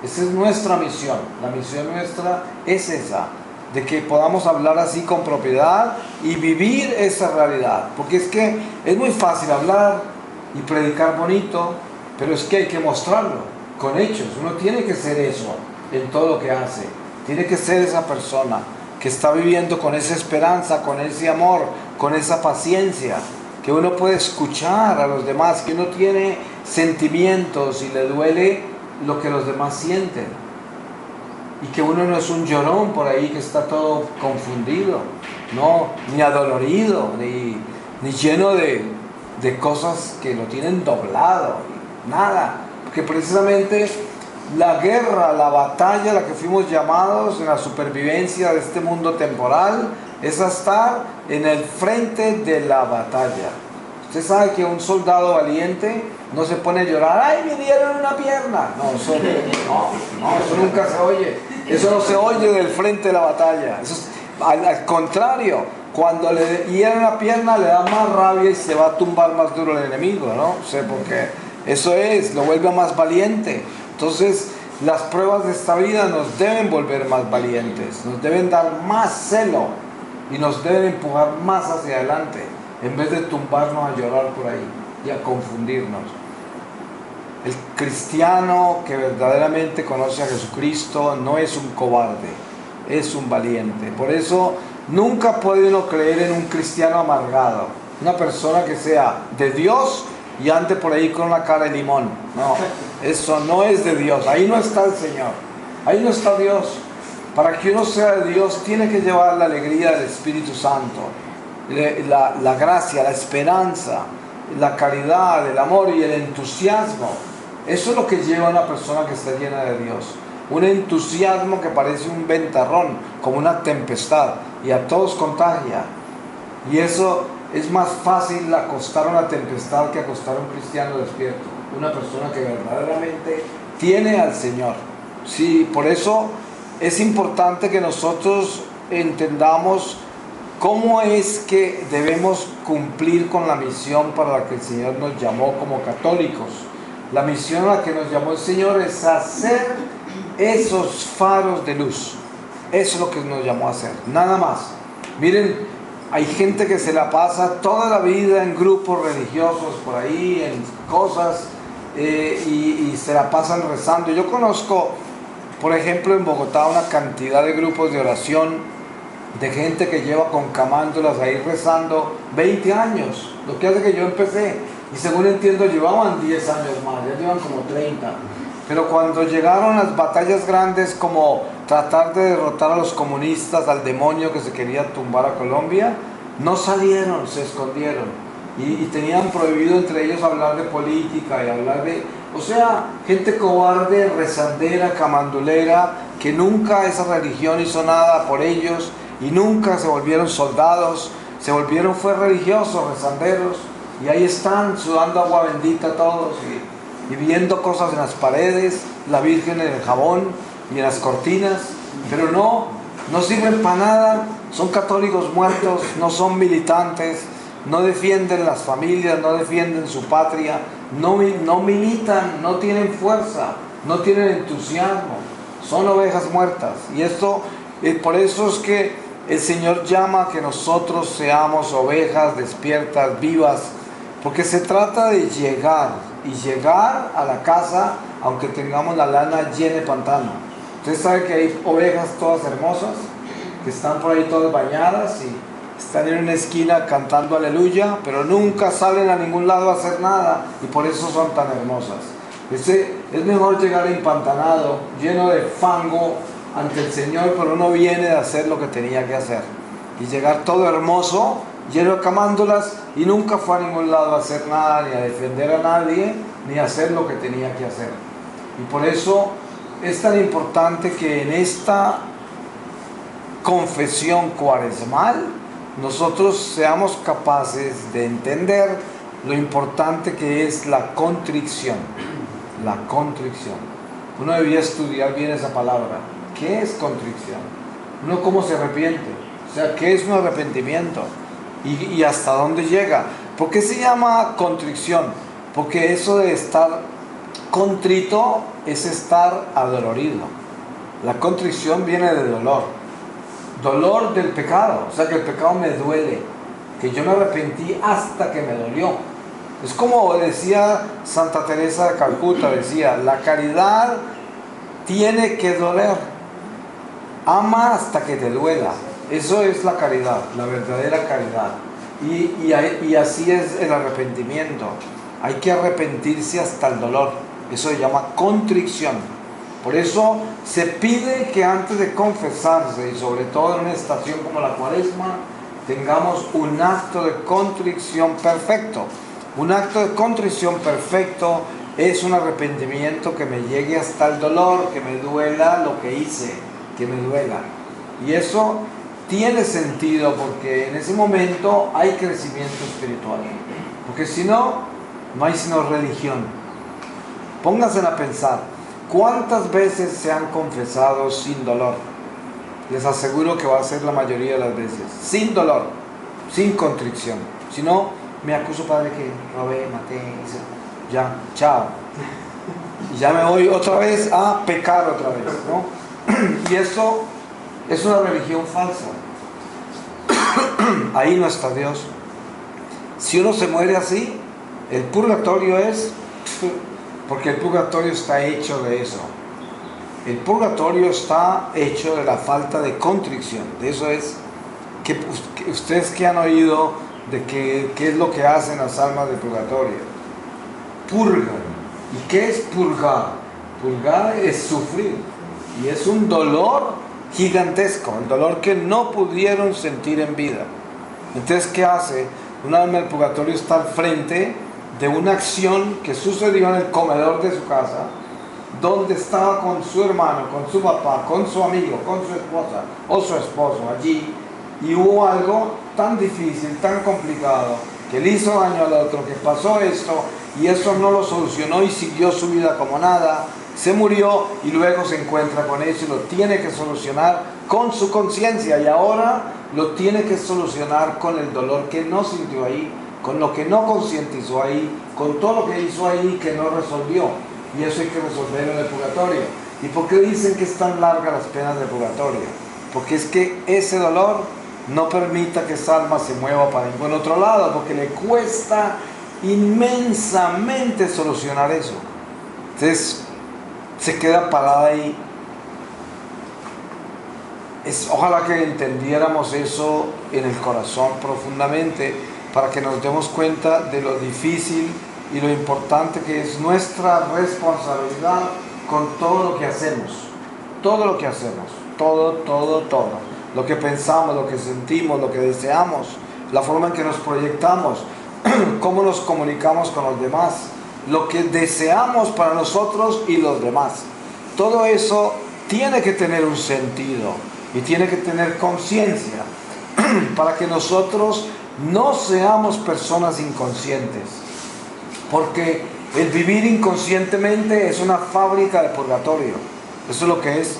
Esa es nuestra misión. La misión nuestra es esa, de que podamos hablar así con propiedad y vivir esa realidad. Porque es que es muy fácil hablar y predicar bonito, pero es que hay que mostrarlo con hechos. Uno tiene que ser eso en todo lo que hace. Tiene que ser esa persona que está viviendo con esa esperanza, con ese amor, con esa paciencia, que uno puede escuchar a los demás, que uno tiene sentimientos y le duele lo que los demás sienten, y que uno no es un llorón por ahí que está todo confundido, no, ni adolorido, ni lleno de cosas que lo tienen doblado, nada, porque precisamente la guerra, la batalla a la que fuimos llamados en la supervivencia de este mundo temporal es a estar en el frente de la batalla. Usted sabe que un soldado valiente no se pone a llorar, ¡ay, me dieron una pierna! No, eso nunca se oye. Eso no se oye del frente de la batalla. Eso es, al contrario, cuando le hieren la pierna le da más rabia y se va a tumbar más duro el enemigo, ¿no? O sea, porque eso lo vuelve más valiente. Entonces, las pruebas de esta vida nos deben volver más valientes, nos deben dar más celo y nos deben empujar más hacia adelante, en vez de tumbarnos a llorar por ahí y a confundirnos. El cristiano que verdaderamente conoce a Jesucristo no es un cobarde, es un valiente. Por eso nunca puede uno creer en un cristiano amargado, una persona que sea de Dios y ande por ahí con una cara de limón. No, eso no es de Dios, ahí no está el Señor, ahí no está Dios. Para que uno sea de Dios tiene que llevar la alegría del Espíritu Santo, la gracia, la esperanza, la caridad, el amor y el entusiasmo. Eso es lo que lleva a una persona que está llena de Dios. Un entusiasmo que parece un ventarrón, como una tempestad, y a todos contagia. Y eso es más fácil acostar una tempestad que acostar a un cristiano despierto. Una persona que verdaderamente tiene al Señor. Sí, por eso es importante que nosotros entendamos cómo es que debemos cumplir con la misión para la que el Señor nos llamó como católicos. La misión a la que nos llamó el Señor es hacer esos faros de luz. Eso es lo que nos llamó a hacer, nada más. Miren, hay gente que se la pasa toda la vida en grupos religiosos por ahí, en cosas, y se la pasan rezando. Yo conozco, por ejemplo, en Bogotá una cantidad de grupos de oración, de gente que lleva con camándulas ahí rezando 20 años, lo que hace que yo empecé. Y según entiendo llevaban 10 años más, ya llevan como 30. Pero cuando llegaron las batallas grandes, como tratar de derrotar a los comunistas, al demonio que se quería tumbar a Colombia, no salieron, se escondieron. Y tenían prohibido entre ellos hablar de política y hablar de... O sea, gente cobarde, rezandera, camandulera, que nunca esa religión hizo nada por ellos y nunca se volvieron soldados, se volvieron fue religiosos, rezanderos, y ahí están sudando agua bendita todos y viendo cosas en las paredes, la Virgen en el jabón y en las cortinas, pero no sirven para nada, son católicos muertos, no son militantes, no defienden las familias, no defienden su patria, no militan, no tienen fuerza, no tienen entusiasmo, son ovejas muertas. Y esto, por eso es que el Señor llama a que nosotros seamos ovejas despiertas, vivas, porque se trata de llegar a la casa aunque tengamos la lana llena de pantano. Ustedes saben que hay ovejas todas hermosas, que están por ahí todas bañadas y están en una esquina cantando aleluya, pero nunca salen a ningún lado a hacer nada, y por eso son tan hermosas. Es mejor llegar empantanado, lleno de fango ante el Señor, pero uno viene de hacer lo que tenía que hacer, y llegar todo hermoso, lleno de camándulas, y nunca fue a ningún lado a hacer nada, ni a defender a nadie, ni a hacer lo que tenía que hacer. Y por eso es tan importante que en esta confesión cuaresmal nosotros seamos capaces de entender lo importante que es la contrición. La contrición. Uno debía estudiar bien esa palabra. ¿Qué es contrición? Uno cómo se arrepiente. O sea, ¿qué es un arrepentimiento? ¿Y hasta dónde llega? ¿Por qué se llama contrición? Porque eso de estar contrito es estar adolorido. La contrición viene de dolor. Dolor del pecado. O sea, que el pecado me duele. Que yo me arrepentí hasta que me dolió. Es como decía Santa Teresa de Calcuta, decía, la caridad tiene que doler. Ama hasta que te duela. Eso es la caridad, la verdadera caridad. Y así es el arrepentimiento. Hay que arrepentirse hasta el dolor. Eso se llama contrición. Por eso se pide que antes de confesarse, y sobre todo en una estación como la Cuaresma, tengamos un acto de contrición perfecto. Un acto de contrición perfecto es un arrepentimiento que me llegue hasta el dolor, que me duela lo que hice, que me duela. Y eso tiene sentido porque en ese momento hay crecimiento espiritual. Porque si no, no hay sino religión. Pónganse a pensar, ¿cuántas veces se han confesado sin dolor? Les aseguro que va a ser la mayoría de las veces. Sin dolor, sin contrición. Si no, me acuso, padre, que robé, maté, ya, chao. Y ya me voy otra vez a pecar otra vez, ¿no? Y esto es una religión falsa. Ahí no está Dios. Si uno se muere así, el purgatorio es... Porque el purgatorio está hecho de eso. El purgatorio está hecho de la falta de contrición. De eso es que ustedes que han oído de qué es lo que hacen las almas del purgatorio. Purgan. ¿Y qué es purgar? Purgar es sufrir. Y es un dolor gigantesco, el dolor que no pudieron sentir en vida. Entonces, ¿qué hace? Un alma del purgatorio está al frente de una acción que sucedió en el comedor de su casa, donde estaba con su hermano, con su papá, con su amigo, con su esposa o su esposo allí, y hubo algo tan difícil, tan complicado, que le hizo daño al otro, que pasó esto, y eso no lo solucionó y siguió su vida como nada, se murió y luego se encuentra con eso y lo tiene que solucionar con su conciencia, y ahora lo tiene que solucionar con el dolor que no sintió ahí, con lo que no concientizó ahí, con todo lo que hizo ahí que no resolvió. Y eso hay que resolverlo en el purgatorio. ¿Y por qué dicen que es tan larga las penas del purgatorio? Porque es que ese dolor no permita que esa alma se mueva para ningún otro lado, porque le cuesta inmensamente solucionar eso. Entonces se queda parada ahí. Ojalá que entendiéramos eso en el corazón profundamente, para que nos demos cuenta de lo difícil y lo importante que es nuestra responsabilidad con todo lo que hacemos. Todo lo que hacemos, todo. Lo que pensamos, lo que sentimos, lo que deseamos, la forma en que nos proyectamos, cómo nos comunicamos con los demás, lo que deseamos para nosotros y los demás. Todo eso tiene que tener un sentido y tiene que tener conciencia para que nosotros no seamos personas inconscientes, porque el vivir inconscientemente es una fábrica de purgatorio. Eso es lo que es,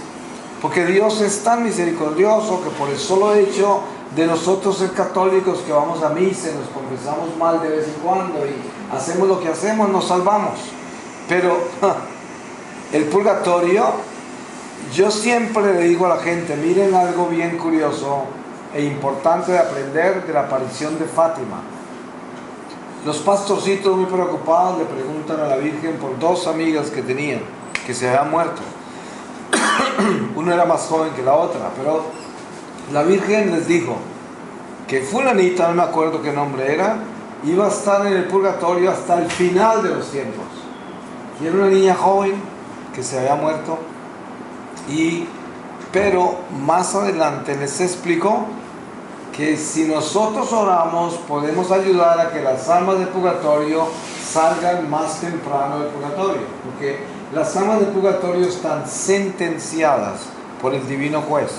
porque Dios es tan misericordioso que por el solo hecho de nosotros ser católicos, que vamos a misa, nos confesamos mal de vez en cuando y hacemos lo que hacemos, nos salvamos. Pero el purgatorio, yo siempre le digo a la gente, miren algo bien curioso e importante de aprender de la aparición de Fátima. Los pastorcitos muy preocupados le preguntan a la Virgen por dos amigas que tenían, que se habían muerto. Uno era más joven que la otra, pero la Virgen les dijo que fulanita, no me acuerdo qué nombre era, iba a estar en el purgatorio hasta el final de los tiempos. Y era una niña joven que se había muerto, pero más adelante les explicó que si nosotros oramos podemos ayudar a que las almas del purgatorio salgan más temprano del purgatorio, porque las almas del purgatorio están sentenciadas por el divino juez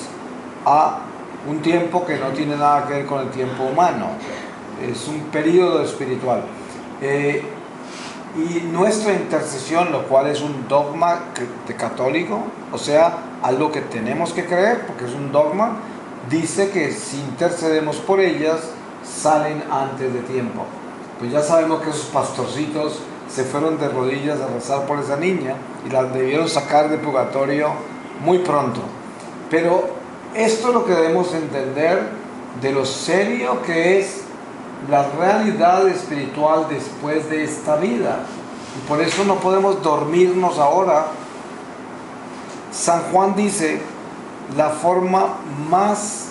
a un tiempo que no tiene nada que ver con el tiempo humano, es un periodo espiritual. Y nuestra intercesión, lo cual es un dogma de católico, o sea, algo que tenemos que creer porque es un dogma, dice que si intercedemos por ellas, salen antes de tiempo. Pues ya sabemos que esos pastorcitos se fueron de rodillas a rezar por esa niña y la debieron sacar de purgatorio muy pronto. Pero esto es lo que debemos entender de lo serio que es la realidad espiritual después de esta vida. Y por eso no podemos dormirnos ahora. San Juan dice, la forma más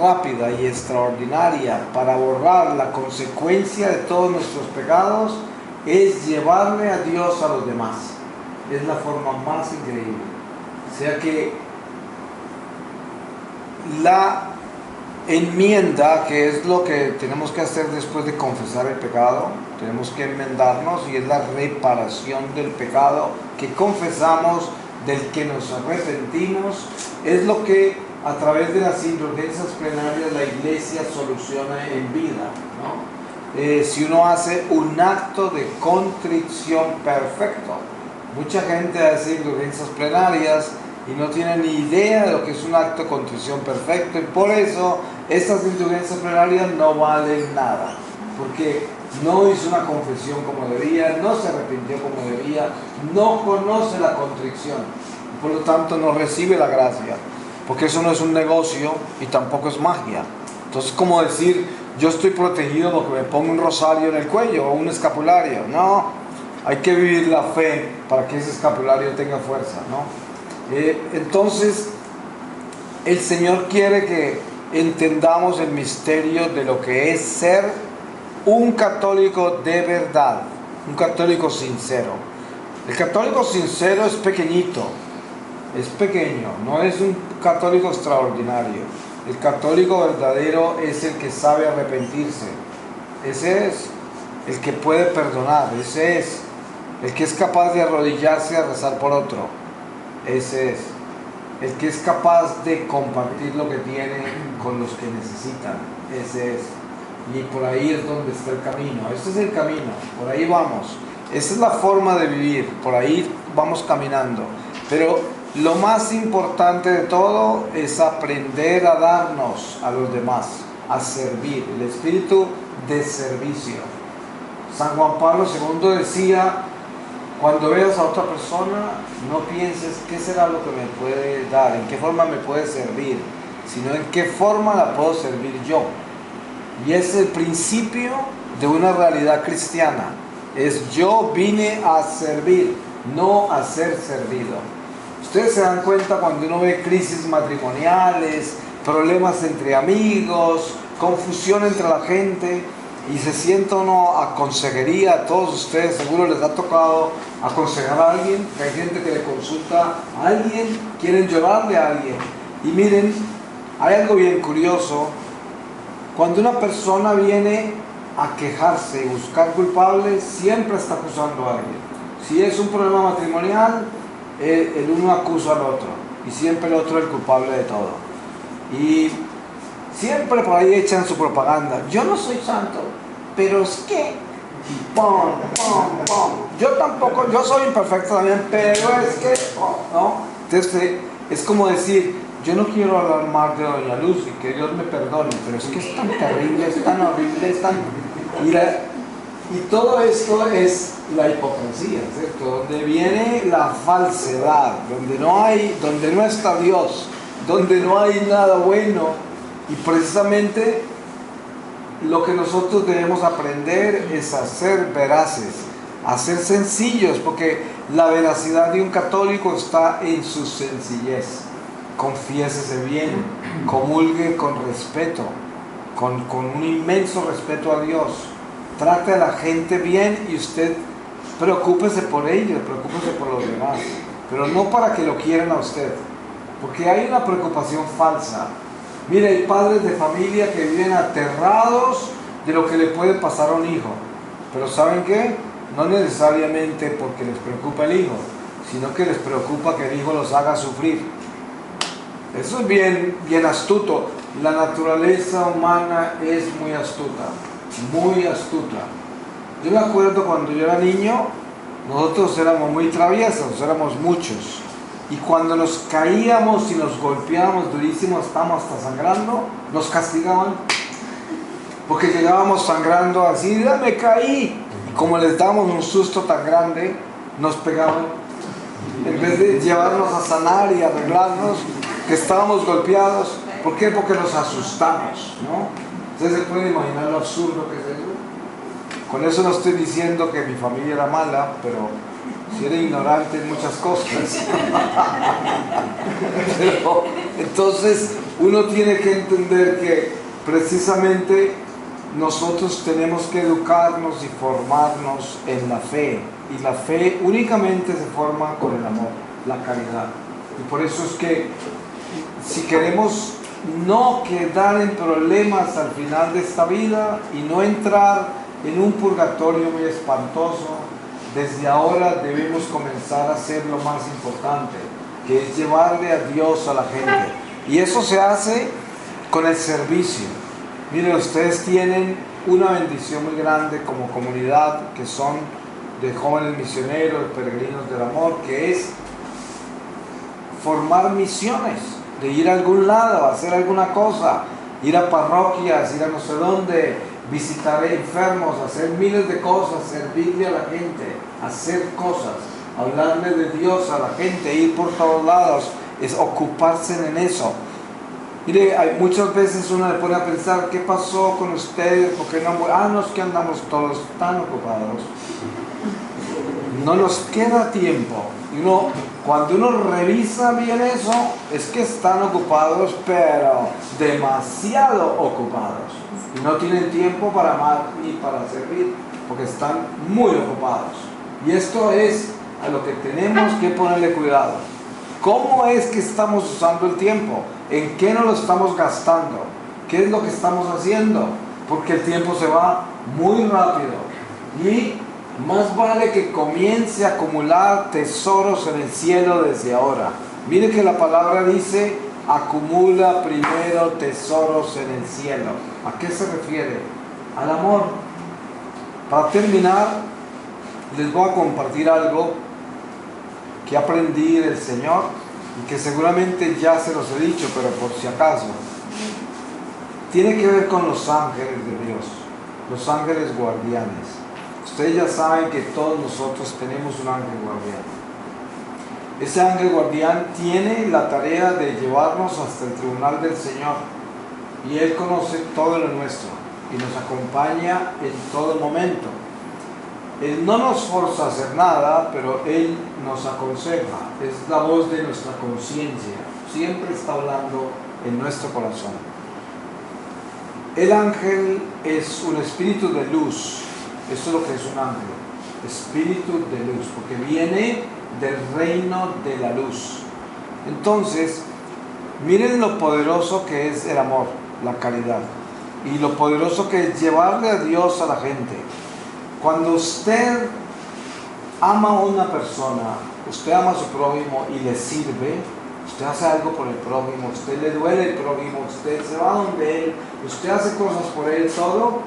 rápida y extraordinaria para borrar la consecuencia de todos nuestros pecados es llevarle a Dios a los demás. Es la forma más increíble. O sea que la enmienda, que es lo que tenemos que hacer después de confesar el pecado, tenemos que enmendarnos, y es la reparación del pecado que confesamos, del que nos arrepentimos, es lo que a través de las indulgencias plenarias la Iglesia soluciona en vida, ¿no? Si uno hace un acto de contrición perfecto, mucha gente hace indulgencias plenarias y no tiene ni idea de lo que es un acto de contrición perfecto, y por eso estas indulgencias plenarias no valen nada, porque no hizo una confesión como debía, no se arrepintió como debía, no conoce la contrición, por lo tanto no recibe la gracia, porque eso no es un negocio y tampoco es magia. Entonces, como decir, yo estoy protegido porque me pongo un rosario en el cuello o un escapulario. No, hay que vivir la fe para que ese escapulario tenga fuerza, ¿no? Entonces, el Señor quiere que entendamos el misterio de lo que es ser un católico de verdad, un católico sincero. El católico sincero es pequeñito, es pequeño, no es un católico extraordinario. El católico verdadero es el que sabe arrepentirse, ese es el que puede perdonar, ese es el que es capaz de arrodillarse a rezar por otro, ese es el que es capaz de compartir lo que tiene con los que necesitan, ese es. Y por ahí es donde está el camino, este es el camino, por ahí vamos, esa es la forma de vivir, por ahí vamos caminando. Pero lo más importante de todo es aprender a darnos a los demás, a servir, el espíritu de servicio. San Juan Pablo II decía, cuando veas a otra persona, no pienses qué será lo que me puede dar, en qué forma me puede servir, sino en qué forma la puedo servir yo. Y es el principio de una realidad cristiana. Es yo vine a servir, no a ser servido. Ustedes se dan cuenta cuando uno ve crisis matrimoniales, problemas entre amigos, confusión entre la gente, y se sienta uno a consejería. A todos ustedes seguro les ha tocado aconsejar a alguien, que hay gente que le consulta a alguien, quieren llorarle a alguien. Y miren, hay algo bien curioso. Cuando una persona viene a quejarse y buscar culpables, siempre está acusando a alguien. Si es un problema matrimonial, el uno acusa al otro. Y y siempre el otro es el culpable de todo. Y siempre por ahí echan su propaganda. Yo no soy santo, pero es que... Y pum, pum, pum. Yo tampoco, yo soy imperfecto también, pero es que... ¿no? Entonces es como decir, yo no quiero hablar mal de Doña Luz y que Dios me perdone, pero es que es tan terrible, es tan horrible, es tan... Y todo esto es la hipocresía, ¿cierto? Donde viene la falsedad, donde no está Dios, donde no hay nada bueno. Y precisamente lo que nosotros debemos aprender es a ser veraces, a ser sencillos, porque la veracidad de un católico está en su sencillez. Confiésese bien, comulgue con respeto, con un inmenso respeto a Dios. Trate a la gente bien y usted preocúpese por ellos, preocúpese por los demás, pero no para que lo quieran a usted, porque hay una preocupación falsa. Mire, hay padres de familia que viven aterrados de lo que le puede pasar a un hijo, pero ¿saben qué? No necesariamente porque les preocupa el hijo, sino que les preocupa que el hijo los haga sufrir. Eso es bien astuto. La naturaleza humana es muy astuta. Muy astuta. Yo me acuerdo cuando yo era niño, nosotros éramos muy traviesos, éramos muchos, y cuando nos caíamos y nos golpeábamos durísimo, estábamos hasta sangrando, nos castigaban, porque llegábamos sangrando así, ya me caí, y como les dábamos un susto tan grande, nos pegaban, en vez de llevarnos a sanar y arreglarnos, que estábamos golpeados. ¿Por qué? Porque nos asustamos, ¿no? Ustedes se pueden imaginar lo absurdo que es eso. Con eso no estoy diciendo que mi familia era mala, pero si era ignorante en muchas cosas. Pero, entonces uno tiene que entender que precisamente nosotros tenemos que educarnos y formarnos en la fe. Y la fe únicamente se forma con el amor, la caridad. Y por eso es que si queremos no quedar en problemas al final de esta vida y no entrar en un purgatorio muy espantoso, desde ahora debemos comenzar a hacer lo más importante, que es llevarle a Dios a la gente. Y eso se hace con el servicio. Miren, ustedes tienen una bendición muy grande como comunidad, que son de jóvenes misioneros, peregrinos del amor, que es formar misiones, de ir a algún lado, hacer alguna cosa, ir a parroquias, ir a no sé dónde, visitar enfermos, hacer miles de cosas, servirle a la gente, hacer cosas, hablarle de Dios a la gente, ir por todos lados, es ocuparse en eso. Mire, muchas veces uno le pone a pensar, ¿qué pasó con ustedes? ¿Por qué no? No es que andamos todos tan ocupados. No nos queda tiempo. Y cuando uno revisa bien eso, es que están ocupados, pero demasiado ocupados. Y no tienen tiempo para amar ni para servir, porque están muy ocupados. Y esto es a lo que tenemos que ponerle cuidado. ¿Cómo es que estamos usando el tiempo? ¿En qué nos lo estamos gastando? ¿Qué es lo que estamos haciendo? Porque el tiempo se va muy rápido. Y más vale que comience a acumular tesoros en el cielo desde ahora. Mire que la palabra dice, acumula primero tesoros en el cielo. ¿A qué se refiere? Al amor. Para terminar, les voy a compartir algo que aprendí del Señor y que seguramente ya se los he dicho, pero por si acaso. Tiene que ver con los ángeles de Dios, los ángeles guardianes. Ustedes ya saben que todos nosotros tenemos un ángel guardián. Ese ángel guardián tiene la tarea de llevarnos hasta el tribunal del Señor. Y Él conoce todo lo nuestro y nos acompaña en todo momento. Él no nos forza a hacer nada, pero Él nos aconseja. Es la voz de nuestra conciencia. Siempre está hablando en nuestro corazón. El ángel es un espíritu de luz. Eso es lo que es un ángel, espíritu de luz, porque viene del reino de la luz. Entonces, miren lo poderoso que es el amor, la caridad, y lo poderoso que es llevarle a Dios a la gente. Cuando usted ama a una persona, usted ama a su prójimo y le sirve, usted hace algo por el prójimo, usted le duele el prójimo, usted se va donde él, usted hace cosas por él, todo.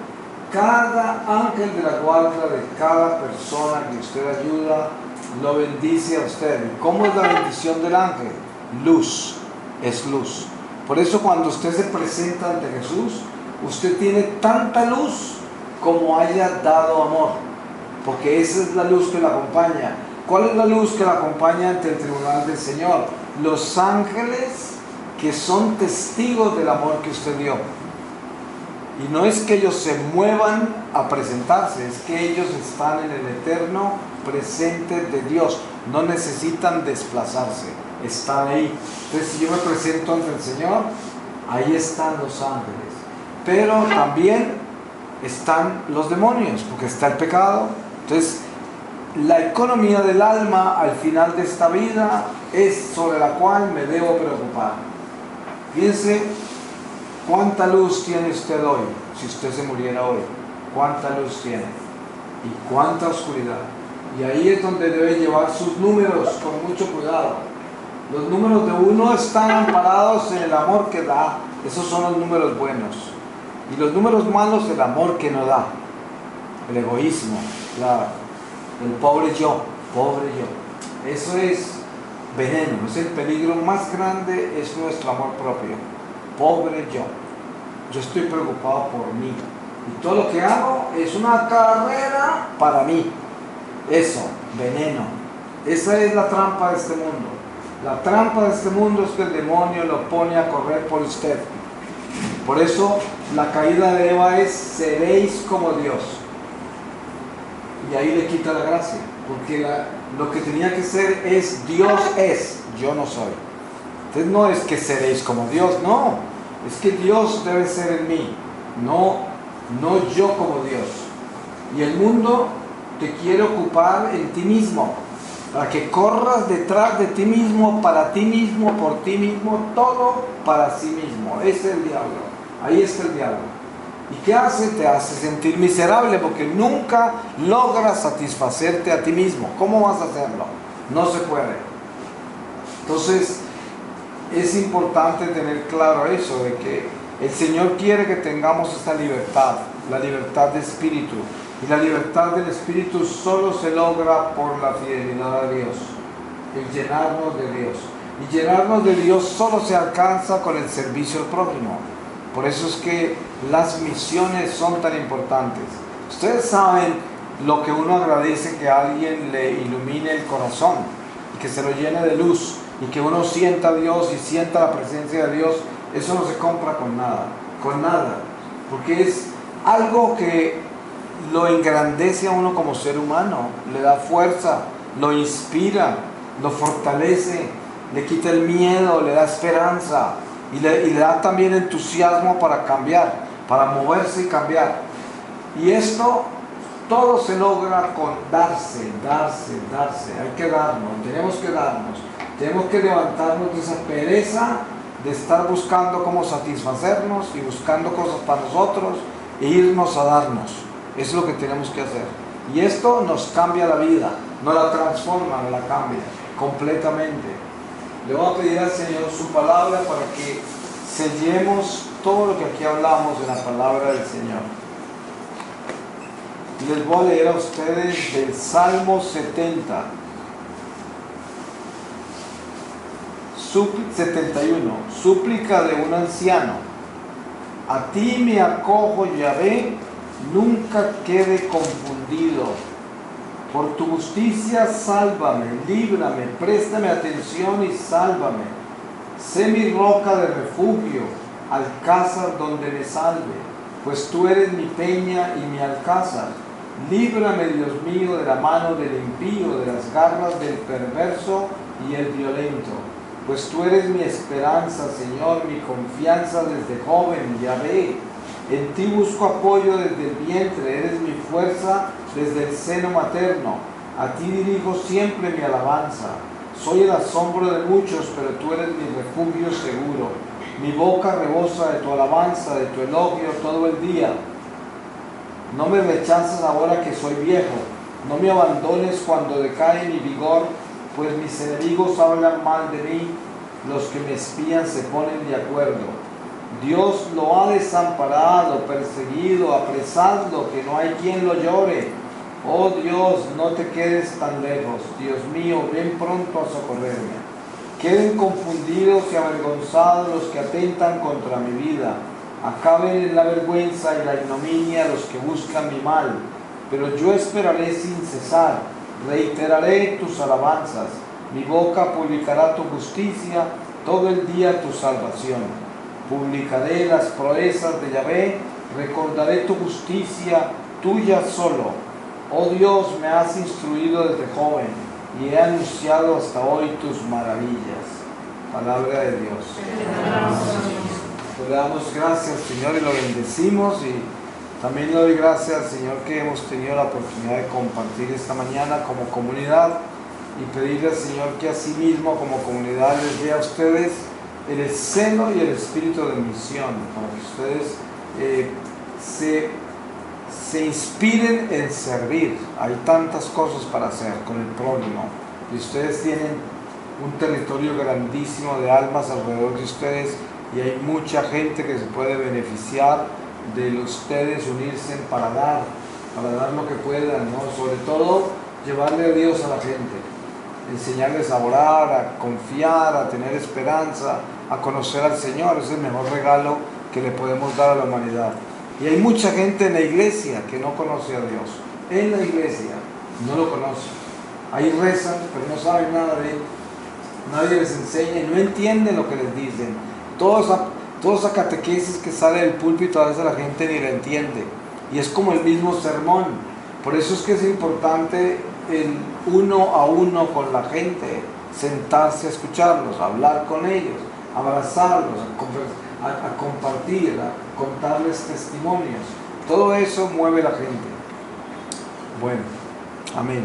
Cada ángel de la guarda de cada persona que usted ayuda lo bendice a usted. ¿Y cómo es la bendición del ángel? Luz, es luz. Por eso cuando usted se presenta ante Jesús, usted tiene tanta luz como haya dado amor, porque esa es la luz que la acompaña. ¿Cuál es la luz que la acompaña ante el tribunal del Señor? Los ángeles que son testigos del amor que usted dio. Y no es que ellos se muevan a presentarse, es que ellos están en el eterno presente de Dios, no necesitan desplazarse, están ahí. Entonces, si yo me presento ante el Señor, ahí están los ángeles. Pero también están los demonios, porque está el pecado. Entonces, la economía del alma al final de esta vida es sobre la cual me debo preocupar. Piense, ¿cuánta luz tiene usted hoy? Si usted se muriera hoy, ¿cuánta luz tiene? ¿Y cuánta oscuridad? Y ahí es donde debe llevar sus números con mucho cuidado. Los números de uno están amparados en el amor que da. Esos son los números buenos. Y los números malos, el amor que no da. El egoísmo, el pobre yo. Eso es veneno, es el peligro más grande, es nuestro amor propio. Pobre yo. Yo estoy preocupado por mí. Y todo lo que hago es una carrera para mí. Eso, veneno. Esa es la trampa de este mundo. La trampa de este mundo es que el demonio lo pone a correr por usted. Por eso la caída de Eva es: seréis como Dios. Y ahí le quita la gracia. Porque lo que tenía que ser es: Dios es, yo no soy. Entonces no es que seréis como Dios, no. Es que Dios debe ser en mí, no yo como Dios. Y el mundo te quiere ocupar en ti mismo, para que corras detrás de ti mismo, para ti mismo, por ti mismo, todo para sí mismo. Ese es el diablo, ahí está el diablo. ¿Y qué hace? Te hace sentir miserable, porque nunca logras satisfacerte a ti mismo. ¿Cómo vas a hacerlo? No se puede. Entonces, es importante tener claro eso, de que el Señor quiere que tengamos esta libertad, la libertad de espíritu. Y la libertad del espíritu solo se logra por la fidelidad a Dios, el llenarnos de Dios. Y llenarnos de Dios solo se alcanza con el servicio al prójimo. Por eso es que las misiones son tan importantes. Ustedes saben lo que uno agradece que alguien le ilumine el corazón y que se lo llene de luz, y que uno sienta a Dios y sienta la presencia de Dios. Eso no se compra con nada, porque es algo que lo engrandece a uno como ser humano, le da fuerza, lo inspira, lo fortalece, le quita el miedo, le da esperanza y le da también entusiasmo para cambiar, para moverse y cambiar. Y esto todo se logra con darse. Hay que darnos, tenemos que levantarnos de esa pereza de estar buscando cómo satisfacernos y buscando cosas para nosotros e irnos a darnos. Eso es lo que tenemos que hacer. Y esto nos cambia la vida, no la transforma, no la cambia completamente. Le voy a pedir al Señor su palabra para que sellemos todo lo que aquí hablamos de la palabra del Señor. Y les voy a leer a ustedes del Salmo 70. 71, súplica de un anciano. A ti me acojo, Yahvé, nunca quede confundido. Por tu justicia sálvame, líbrame, préstame atención y sálvame. Sé mi roca de refugio, alcázar donde me salve, pues tú eres mi peña y mi alcázar. Líbrame, Dios mío, de la mano del impío, de las garras del perverso y el violento. Pues tú eres mi esperanza, Señor, mi confianza desde joven, Yahvé. En ti busco apoyo desde el vientre, eres mi fuerza desde el seno materno. A ti dirijo siempre mi alabanza. Soy el asombro de muchos, pero tú eres mi refugio seguro. Mi boca rebosa de tu alabanza, de tu elogio todo el día. No me rechaces ahora que soy viejo. No me abandones cuando decae mi vigor, pues mis enemigos hablan mal de mí. los que me espían se ponen de acuerdo. Dios lo ha desamparado, perseguido, apresadlo, que no hay quien lo llore. Oh Dios, no te quedes tan lejos. Dios mío, ven pronto a socorrerme. Queden confundidos y avergonzados los que atentan contra mi vida. Acaben en la vergüenza y la ignominia los que buscan mi mal. Pero yo esperaré sin cesar, reiteraré tus alabanzas. Mi boca publicará tu justicia, todo el día tu salvación. Publicaré las proezas de Yahvé, recordaré tu justicia, tuya solo. Oh Dios, me has instruido desde joven y he anunciado hasta hoy tus maravillas. Palabra de Dios. Le damos gracias, Señor, y lo bendecimos, y también le doy gracias, Señor, que hemos tenido la oportunidad de compartir esta mañana como comunidad, y pedirle al Señor que asimismo como comunidad les dé a ustedes el celo y el espíritu de misión, para que ustedes se inspiren en servir. Hay tantas cosas para hacer con el prójimo, y ustedes tienen un territorio grandísimo de almas alrededor de ustedes, y hay mucha gente que se puede beneficiar de ustedes unirse para dar lo que puedan, ¿no? Sobre todo llevarle a Dios a la gente, enseñarles a orar, a confiar, a tener esperanza, a conocer al Señor. Es el mejor regalo que le podemos dar a la humanidad. Y hay mucha gente en la iglesia que no conoce a Dios. En la iglesia no lo conoce. Ahí rezan, pero no saben nada de Él. Nadie les enseña y no entienden lo que les dicen. Toda esa catequesis que sale del púlpito, a veces la gente ni la entiende. Y es como el mismo sermón. Por eso es que es importante el uno a uno con la gente, sentarse a escucharlos, a hablar con ellos, a abrazarlos, a compartir, a contarles testimonios. Todo eso mueve a la gente. Bueno, amén.